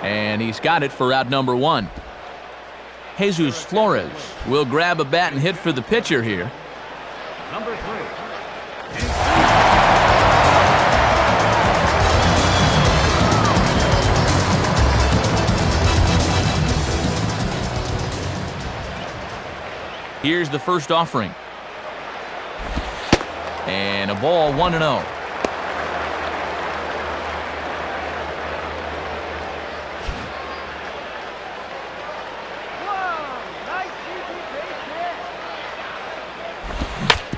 and he's got it for out number 1. Jesus Flores will grab a bat and hit for the pitcher here. Number 3. Here's the first offering. And a ball 1-0.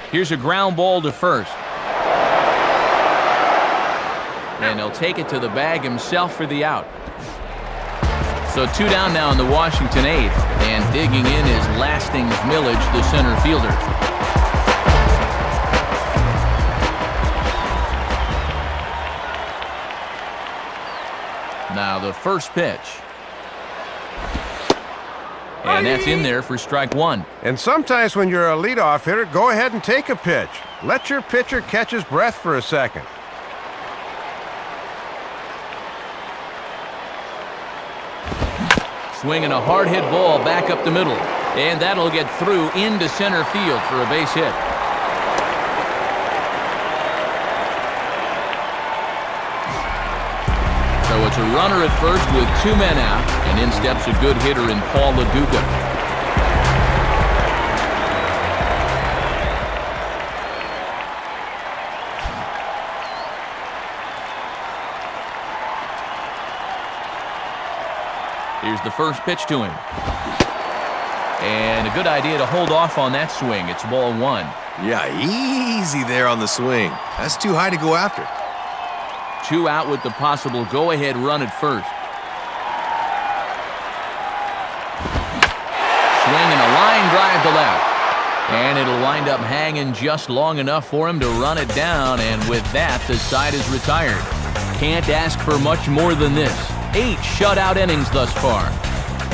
Here's a ground ball to first. And he'll take it to the bag himself for the out. So 2 down now in the Washington 8th. And digging in is Lastings Millage, the center fielder. Now the first pitch. And that's in there for strike 1. And sometimes when you're a leadoff hitter, go ahead and take a pitch. Let your pitcher catch his breath for a second. Swinging a hard hit ball back up the middle. And that'll get through into center field for a base hit. So it's a runner at first with 2 men out. And in steps a good hitter in Paul LaDuca. Here's the first pitch to him. And a good idea to hold off on that swing. It's ball 1. Yeah, easy there on the swing. That's too high to go after. 2 out with the possible go-ahead run at first. Swinging a line drive to left. And it'll wind up hanging just long enough for him to run it down. And with that, the side is retired. Can't ask for much more than this. 8 shutout innings thus far.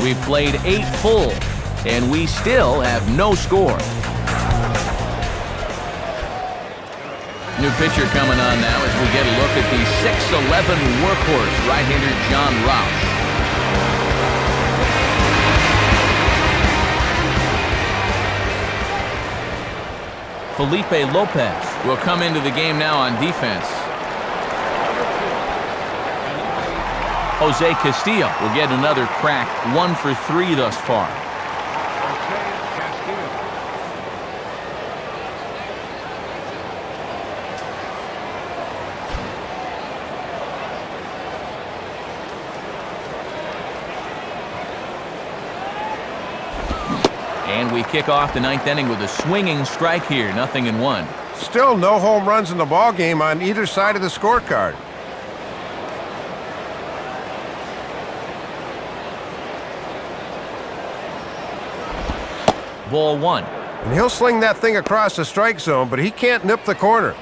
We've played 8 full, and we still have no score. New pitcher coming on now as we get a look at the 6'11" workhorse right-hander John Roush. Felipe Lopez will come into the game now on defense. Jose Castillo will get another crack, 1 for 3 thus far. And we kick off the 9th inning with a swinging strike here, 0-1. Still no home runs in the ball game on either side of the scorecard. Ball 1. And he'll sling that thing across the strike zone, but he can't nip the corner.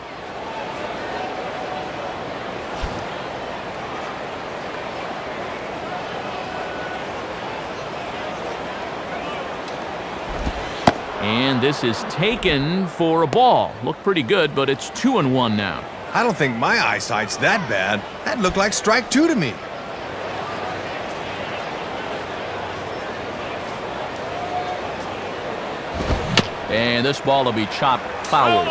And this is taken for a ball. Looked pretty good, but it's 2-1 now. I don't think my eyesight's that bad. That looked like strike 2 to me. And this ball will be chopped foul.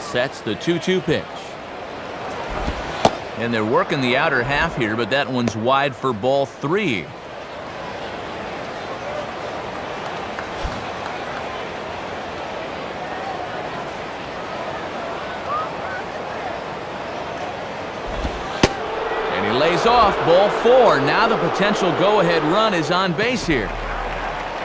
Sets the 2-2 pitch. And they're working the outer half here, but that one's wide for ball 3. Lays off, ball 4. Now the potential go-ahead run is on base here.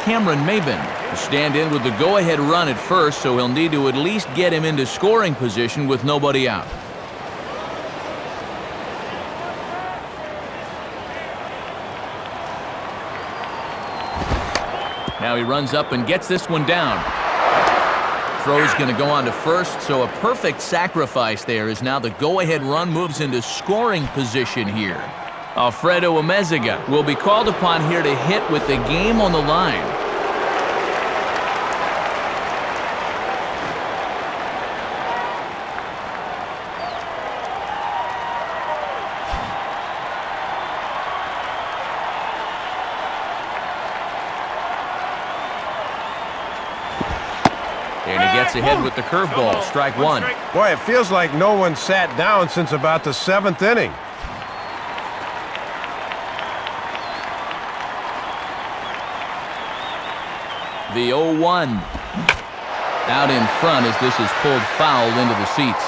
Cameron Maben will stand in with the go-ahead run at first, so he'll need to at least get him into scoring position with nobody out. Now he runs up and gets this one down. Throw's going to go on to first, so a perfect sacrifice there as now the go-ahead run moves into scoring position here. Alfredo Amezaga will be called upon here to hit with the game on the line. And he gets ahead with the curveball, strike 1. Boy, it feels like no one sat down since about the 7th inning. The 0-1. Out in front as this is pulled foul into the seats.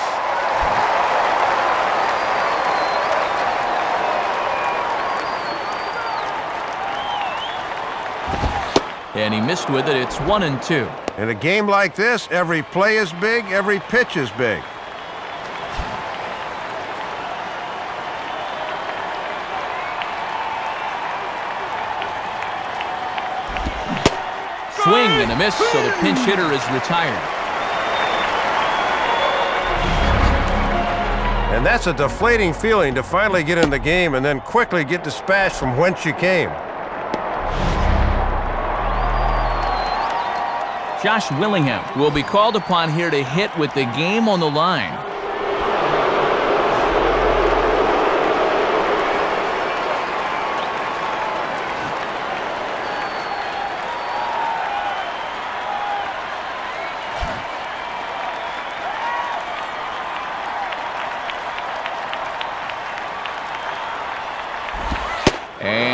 And he missed with it. It's 1-2. In a game like this, every play is big, every pitch is big. Swing and a miss, so the pinch hitter is retired. And that's a deflating feeling to finally get in the game and then quickly get dispatched from whence you came. Josh Willingham will be called upon here to hit with the game on the line.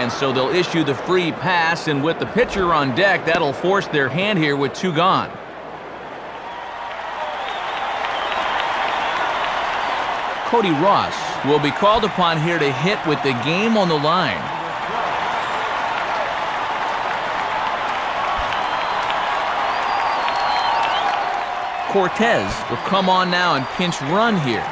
And so they'll issue the free pass, and with the pitcher on deck, that'll force their hand here with 2 gone. Cody Ross will be called upon here to hit with the game on the line. Cortez will come on now and pinch run here.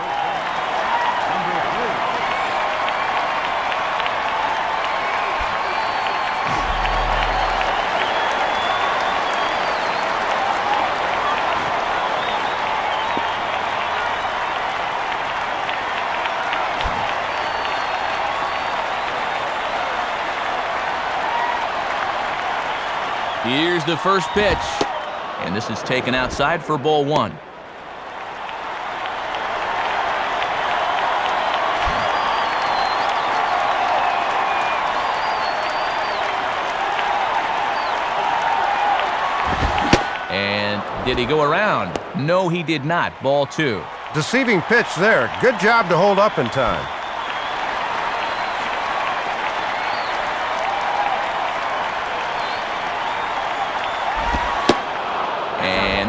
Here's the first pitch, and this is taken outside for ball 1. And did he go around? No, he did not. Ball 2. Deceiving pitch there. Good job to hold up in time.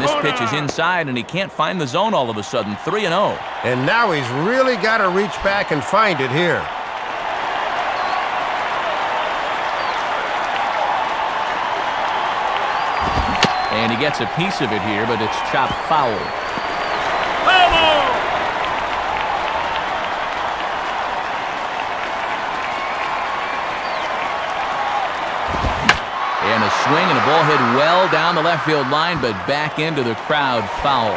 This pitch is inside, and he can't find the zone all of a sudden. 3-0. And now he's really got to reach back and find it here. And he gets a piece of it here, but it's chopped foul. And a swing and a ball hit well down the left field line, but back into the crowd, foul.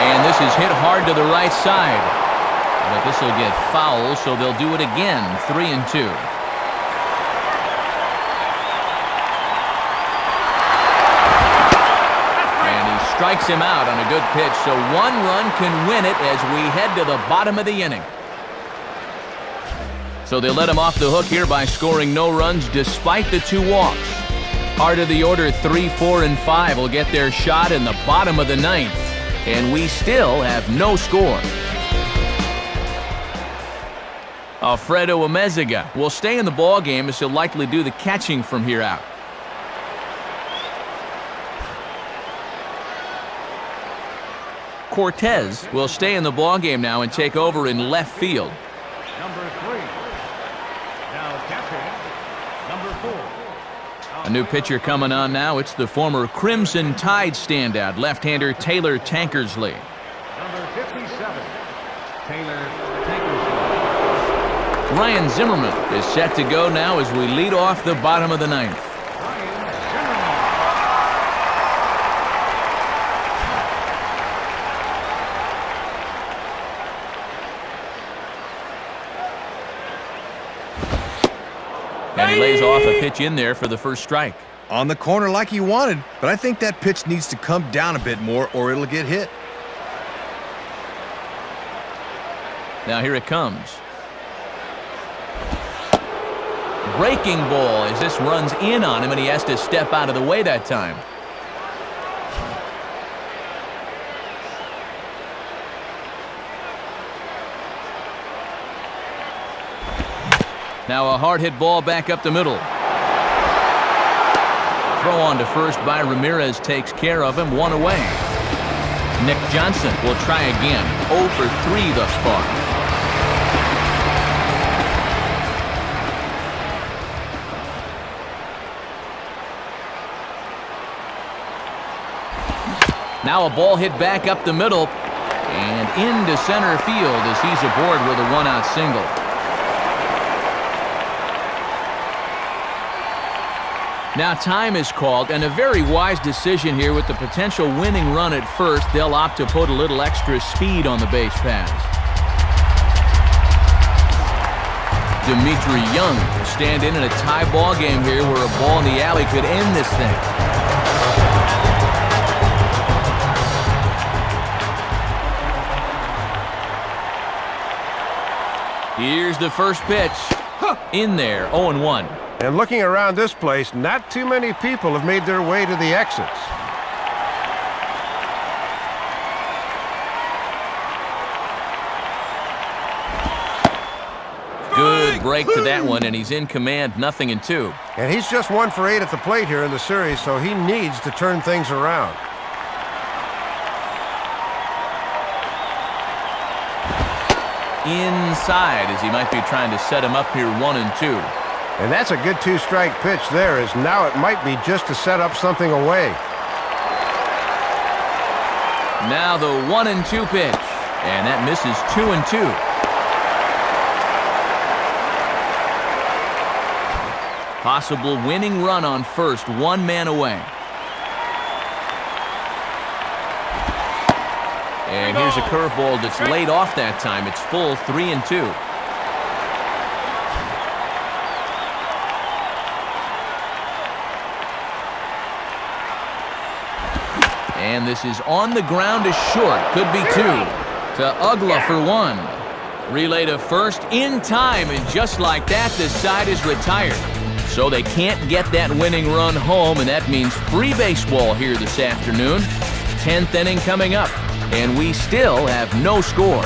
And this is hit hard to the right side. But this will get foul, so they'll do it again. 3-2. Strikes him out on a good pitch, so 1 run can win it as we head to the bottom of the inning. So they let him off the hook here by scoring no runs despite the 2 walks. Heart of the order 3, 4, and 5 will get their shot in the bottom of the 9th, and we still have no score. Alfredo Amezaga will stay in the ballgame as he'll likely do the catching from here out. Cortez will stay in the ballgame now and take over in left field. Number 3. Now catching, number 4. A new pitcher coming on now. It's the former Crimson Tide standout, left-hander Taylor Tankersley. Number 57, Taylor Tankersley. Ryan Zimmerman is set to go now as we lead off the bottom of the 9th. And he lays off a pitch in there for the first strike. On the corner like he wanted, but I think that pitch needs to come down a bit more or it'll get hit. Now here it comes. Breaking ball as this runs in on him, and he has to step out of the way that time. Now a hard hit ball back up the middle. Throw on to first by Ramirez takes care of him. 1 away. Nick Johnson will try again. 0 for 3 thus far. Now a ball hit back up the middle and into center field as he's aboard with a 1-out single. Now time is called, and a very wise decision here with the potential winning run at first. They'll opt to put a little extra speed on the base paths. Dimitri Young will stand in a tie ball game here where a ball in the alley could end this thing. Here's the first pitch. In there, 0-1. And looking around this place, not too many people have made their way to the exits. break to that one, and he's in command, 0-2. And he's just 1 for 8 at the plate here in the series, so he needs to turn things around. Inside, as he might be trying to set him up here, 1-2. And that's a good 2-strike pitch there, as now it might be just to set up something away. Now the 1-2 pitch, and that misses, 2-2. Possible winning run on first, 1 man away. And here's a curveball that's laid off that time. It's full, 3-2. And this is on the ground to short. Could be 2. To Ugla for 1. Relay to first in time, and just like that, the side is retired. So they can't get that winning run home, and that means free baseball here this afternoon. 10th inning coming up, and we still have no score.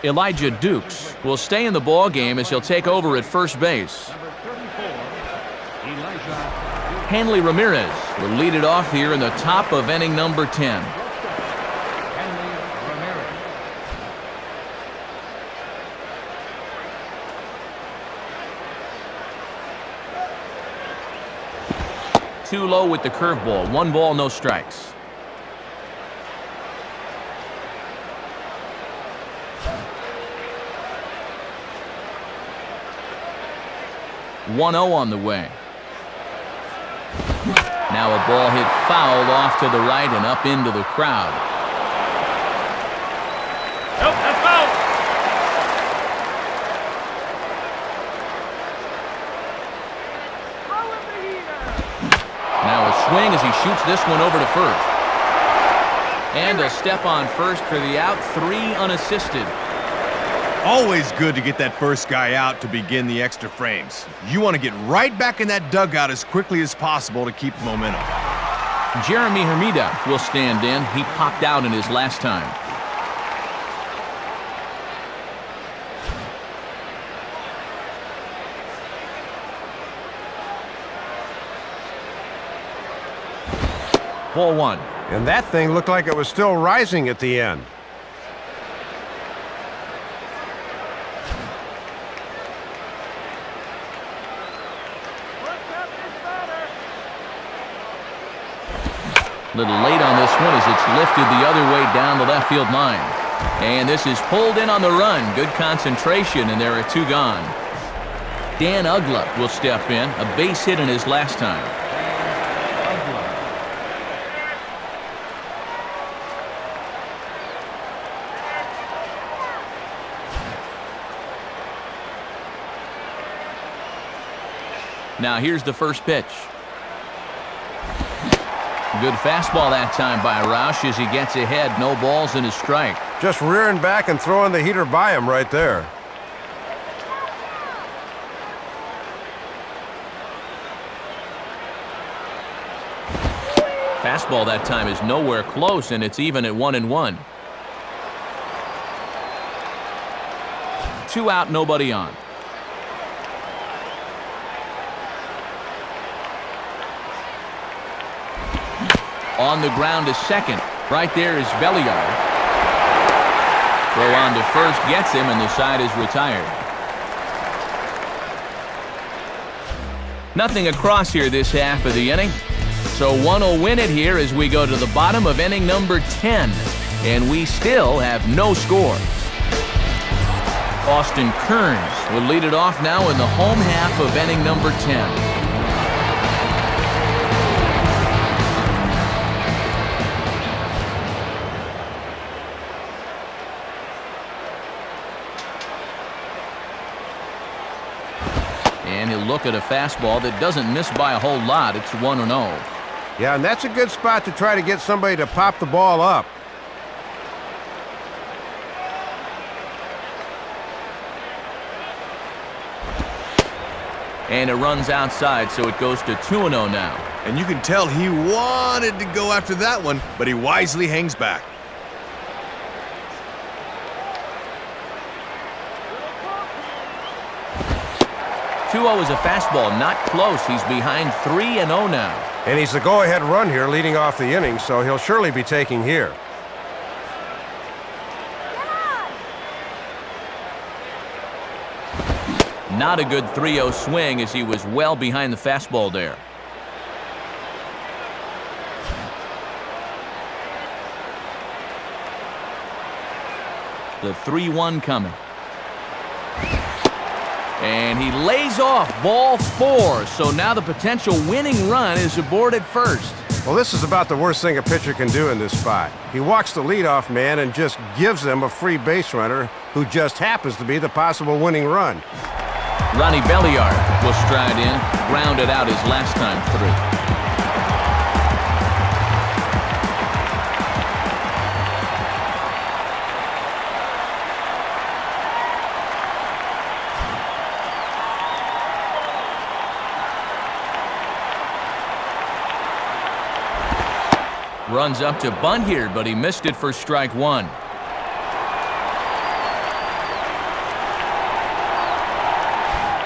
Elijah Dukes will stay in the ball game as he'll take over at first base. Hanley Ramirez will lead it off here in the top of inning number 10. Too low with the curveball. 1 ball, no strikes. (1-0) on the way. Now a ball hit foul off to the right and up into the crowd. Nope, that's foul. Now a swing as he shoots this one over to first. And a step on first for the out, 3 unassisted. Always good to get that first guy out to begin the extra frames. You want to get right back in that dugout as quickly as possible to keep momentum. Jeremy Hermida will stand in. He popped out in his last time. Ball 1. And that thing looked like it was still rising at the end. Little late on this one as it's lifted the other way down the left field line. And this is pulled in on the run. Good concentration, and there are 2 gone. Dan Ugla will step in, a base hit in his last time. Now here's the first pitch. Good fastball that time by Roush as he gets ahead. No balls and a strike. Just rearing back and throwing the heater by him right there. Fastball that time is nowhere close, and it's even at 1-1. 2 out, nobody on. On the ground to second. Right there is Belliard. Throw on to first gets him, and the side is retired. Nothing across here this half of the inning. So one will win it here as we go to the bottom of inning number 10. And we still have no score. Austin Kearns will lead it off now in the home half of inning number 10. And he'll look at a fastball that doesn't miss by a whole lot. It's 1-0. Yeah, and that's a good spot to try to get somebody to pop the ball up. And it runs outside, so it goes to 2-0 now. And you can tell he wanted to go after that one, but he wisely hangs back. 2-0 is a fastball, not close. He's behind 3-0 now. And he's the go-ahead run here leading off the inning, so he'll surely be taking here. Not a good 3-0 swing as he was well behind the fastball there. The 3-1 coming. And he lays off ball 4. So now the potential winning run is aboard at first. Well, this is about the worst thing a pitcher can do in this spot. He walks the leadoff man and just gives them a free base runner who just happens to be the possible winning run. Ronnie Belliard will stride in, grounded out his last time through. Runs up to bunt here, but he missed it for strike 1.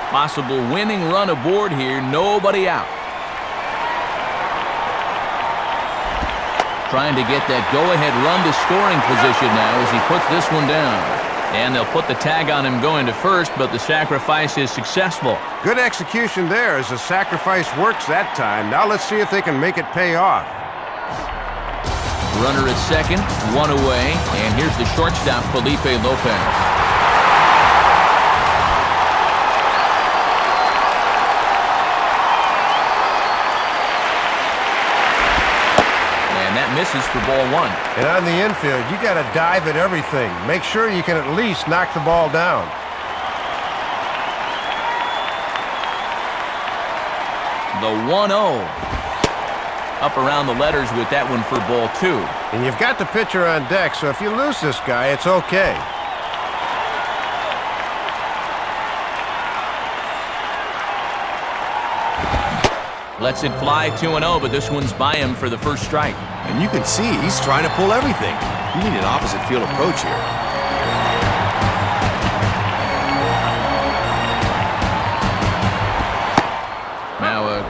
Possible winning run aboard here, nobody out. Trying to get that go-ahead run to scoring position now as he puts this one down. And they'll put the tag on him going to first, but the sacrifice is successful. Good execution there as the sacrifice works that time. Now let's see if they can make it pay off. Runner at second, 1 away, and here's the shortstop, Felipe Lopez. And that misses for ball 1. And on the infield, you got to dive at everything. Make sure you can at least knock the ball down. The 1-0. Up around the letters with that one for ball 2. And you've got the pitcher on deck, so if you lose this guy, it's okay. Lets it fly 2-0, but this one's by him for the first strike. And you can see he's trying to pull everything. You need an opposite field approach here.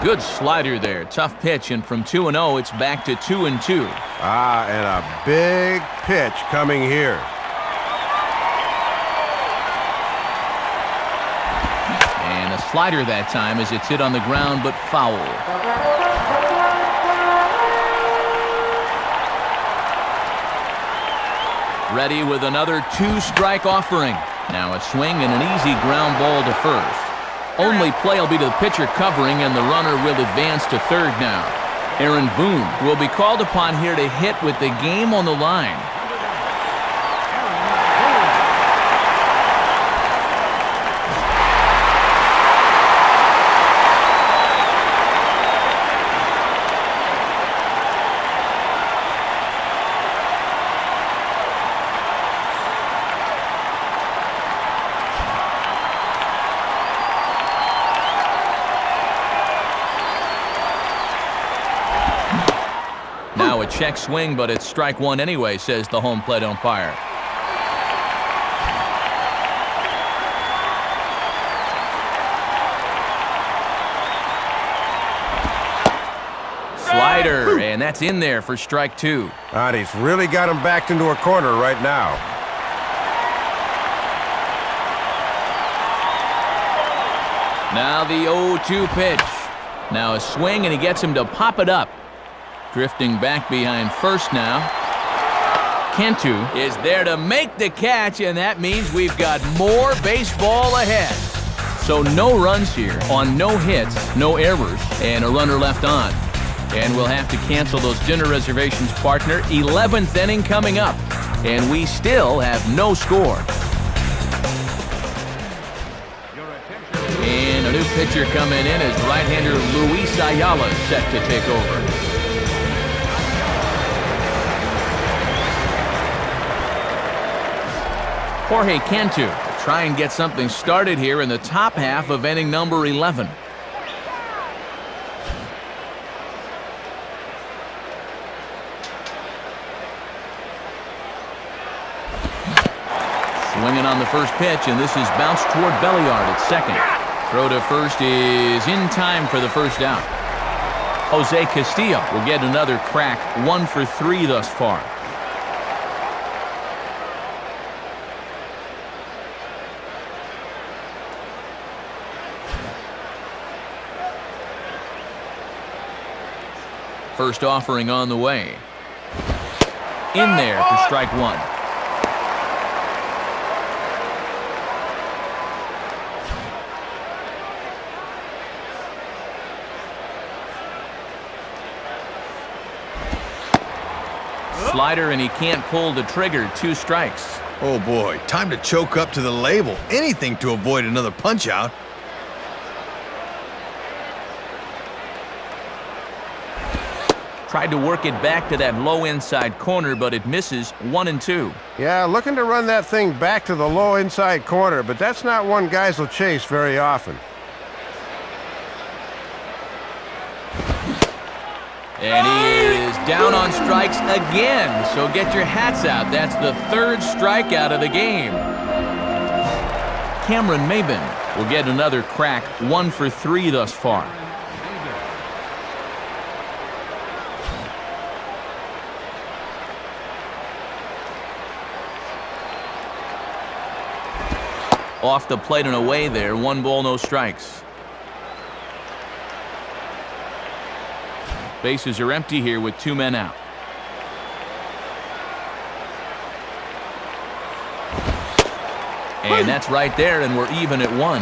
Good slider there. Tough pitch, and from 2-0, it's back to 2-2. And a big pitch coming here. And a slider that time as it's hit on the ground, but foul. Ready with another 2-strike offering. Now a swing and an easy ground ball to first. Only play will be to the pitcher covering, and the runner will advance to third now. Aaron Boone will be called upon here to hit with the game on the line. Now a check swing, but it's strike 1 anyway, says the home plate umpire. Slider, and that's in there for strike 2. And he's really got him backed into a corner right now. Now the 0-2 pitch. Now a swing, and he gets him to pop it up. Drifting back behind first now. Cantu is there to make the catch, and that means we've got more baseball ahead. So no runs here on no hits, no errors, and a runner left on. And we'll have to cancel those dinner reservations, partner. 11th inning coming up, and we still have no score. And a new pitcher coming in is right-hander Luis Ayala set to take over. Jorge Cantu will try and get something started here in the top half of inning number 11. Swinging on the first pitch, and this is bounced toward Belliard at second. Throw to first is in time for the first down. Jose Castillo will get another crack, 1 for 3 thus far. First offering on the way. In there for strike 1. Slider, and he can't pull the trigger. 2 strikes. Oh boy, time to choke up to the label. Anything to avoid another punch out. Tried to work it back to that low inside corner, but it misses. 1-2. Yeah, looking to run that thing back to the low inside corner, but that's not one guys will chase very often. And he is down on strikes again, so get your hats out. That's the 3rd strikeout of the game. Cameron Maben will get another crack, 1 for 3 thus far. Off the plate and away there, 1 ball, no strikes. Bases are empty here with 2 men out. And that's right there, and we're even at 1.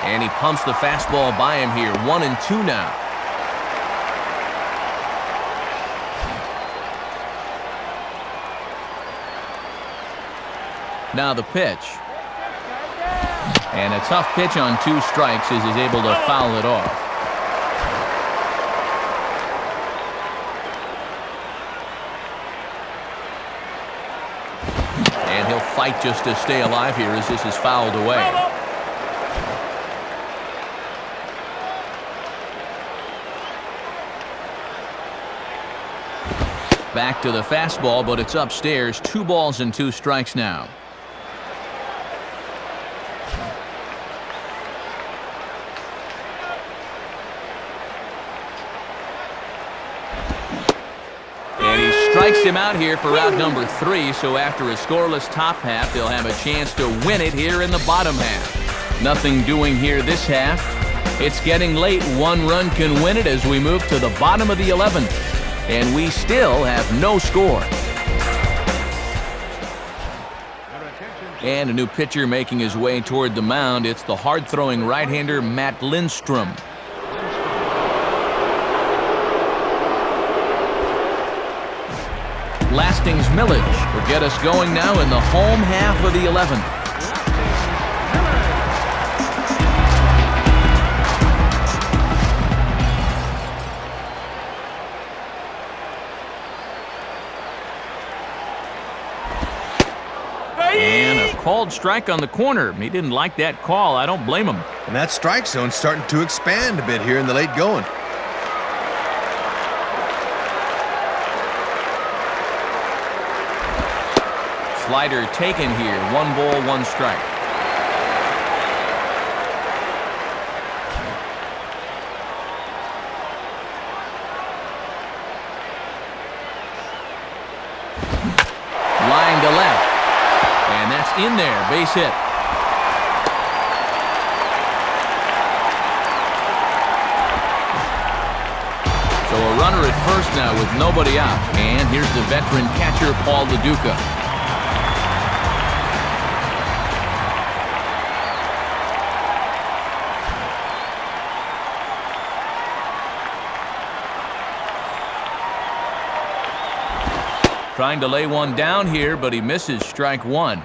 And he pumps the fastball by him here. 1-2 now. Now the pitch. And a tough pitch on 2 strikes as he's able to foul it off. And he'll fight just to stay alive here as this is fouled away. Back to the fastball, but it's upstairs. 2 balls and 2 strikes now. And he strikes him out here for out number 3, so after a scoreless top half, they'll have a chance to win it here in the bottom half. Nothing doing here this half. It's getting late. 1 run can win it as we move to the bottom of the 11th. And we still have no score. And a new pitcher making his way toward the mound. It's the hard-throwing right-hander Matt Lindstrom. Lasting's Millage will get us going now in the home half of the 11th. And a called strike on the corner. He didn't like that call. I don't blame him. And that strike zone's starting to expand a bit here in the late going. Slider taken here. 1 ball, 1 strike. Line to left. And that's in there. Base hit. So a runner at first now with nobody out. And here's the veteran catcher, Paul LaDuca. Trying to lay one down here, but he misses. Strike 1.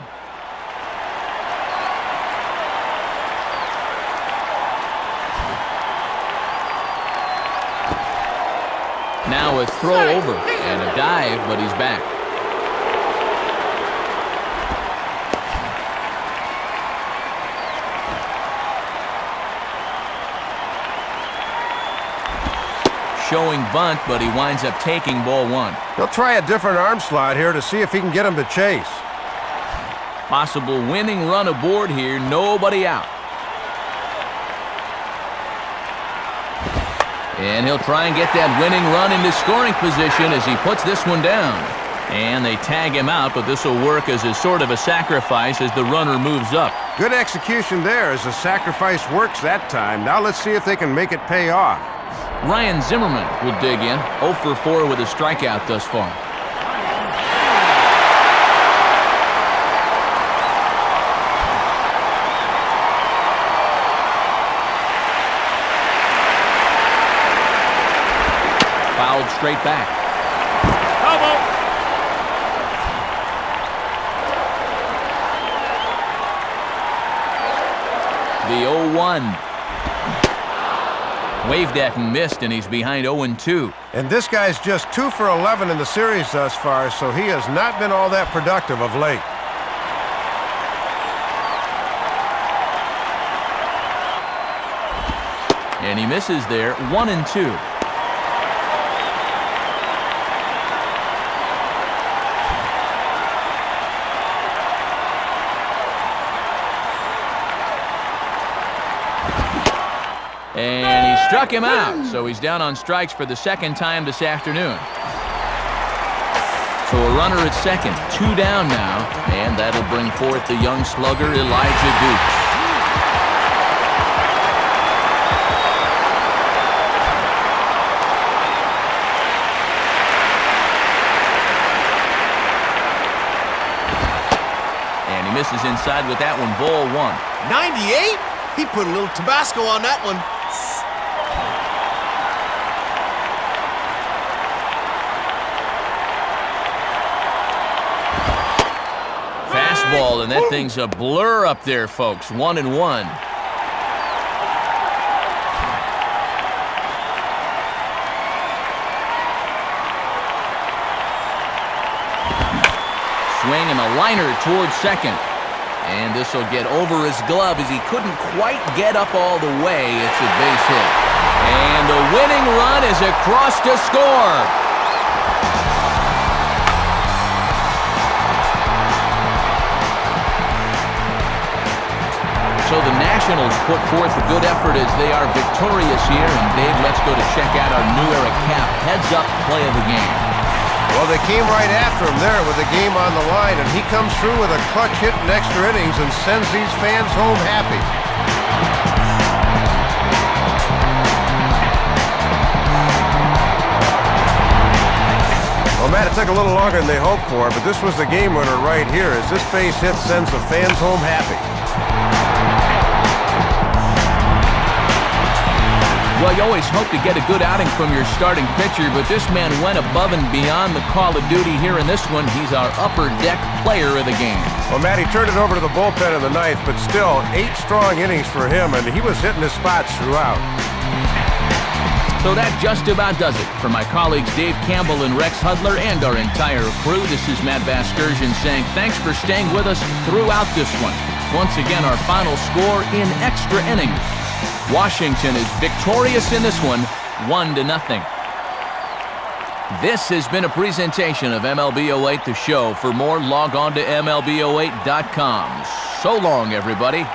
Now a throw over and a dive, but he's back. showing bunt, but he winds up taking ball one. He'll try a different arm slot here to see if he can get him to chase. Possible winning run aboard here, nobody out. And he'll try and get that winning run into scoring position as he puts this one down. And they tag him out, but this will work as a sort of a sacrifice as the runner moves up. Good execution there as the sacrifice works that time. Now let's see if they can make it pay off. Ryan Zimmerman will dig in, 0 for 4 with a strikeout thus far. Fouled straight back. Foul ball. The 0-1. Waved at and missed, and he's behind 0-2. And this guy's just 2 for 11 in the series thus far, so he has not been all that productive of late. And he misses there, 1-2. And he struck him out, so he's down on strikes for the second time this afternoon. So a runner at second, 2 down now, and that'll bring forth the young slugger Elijah Dukes. And he misses inside with that one, ball 1. 98? He put a little Tabasco on that one. Fastball, and that thing's a blur up there, folks. 1-1. Swing and a liner towards second. And this will get over his glove as he couldn't quite get up all the way. It's a base hit. And the winning run is across to score. So the Nationals put forth a good effort as they are victorious here. And Dave, let's go to check out our new era cap heads-up play of the game. Well, they came right after him there with the game on the line, and he comes through with a clutch hit in extra innings and sends these fans home happy. Well, Matt, it took a little longer than they hoped for, but this was the game winner right here as this base hit sends the fans home happy. Well, you always hope to get a good outing from your starting pitcher, but this man went above and beyond the call of duty here in this one. He's our upper deck player of the game. Well, Matt, he turned it over to the bullpen in the ninth, but still 8 strong innings for him, and he was hitting his spots throughout. So that just about does it. For my colleagues Dave Campbell and Rex Hudler and our entire crew, this is Matt Vasgersian saying thanks for staying with us throughout this one. Once again, our final score in extra innings. Washington is victorious in this one, 1-0. This has been a presentation of MLB 08 The Show. For more, log on to MLB08.com. So long, everybody.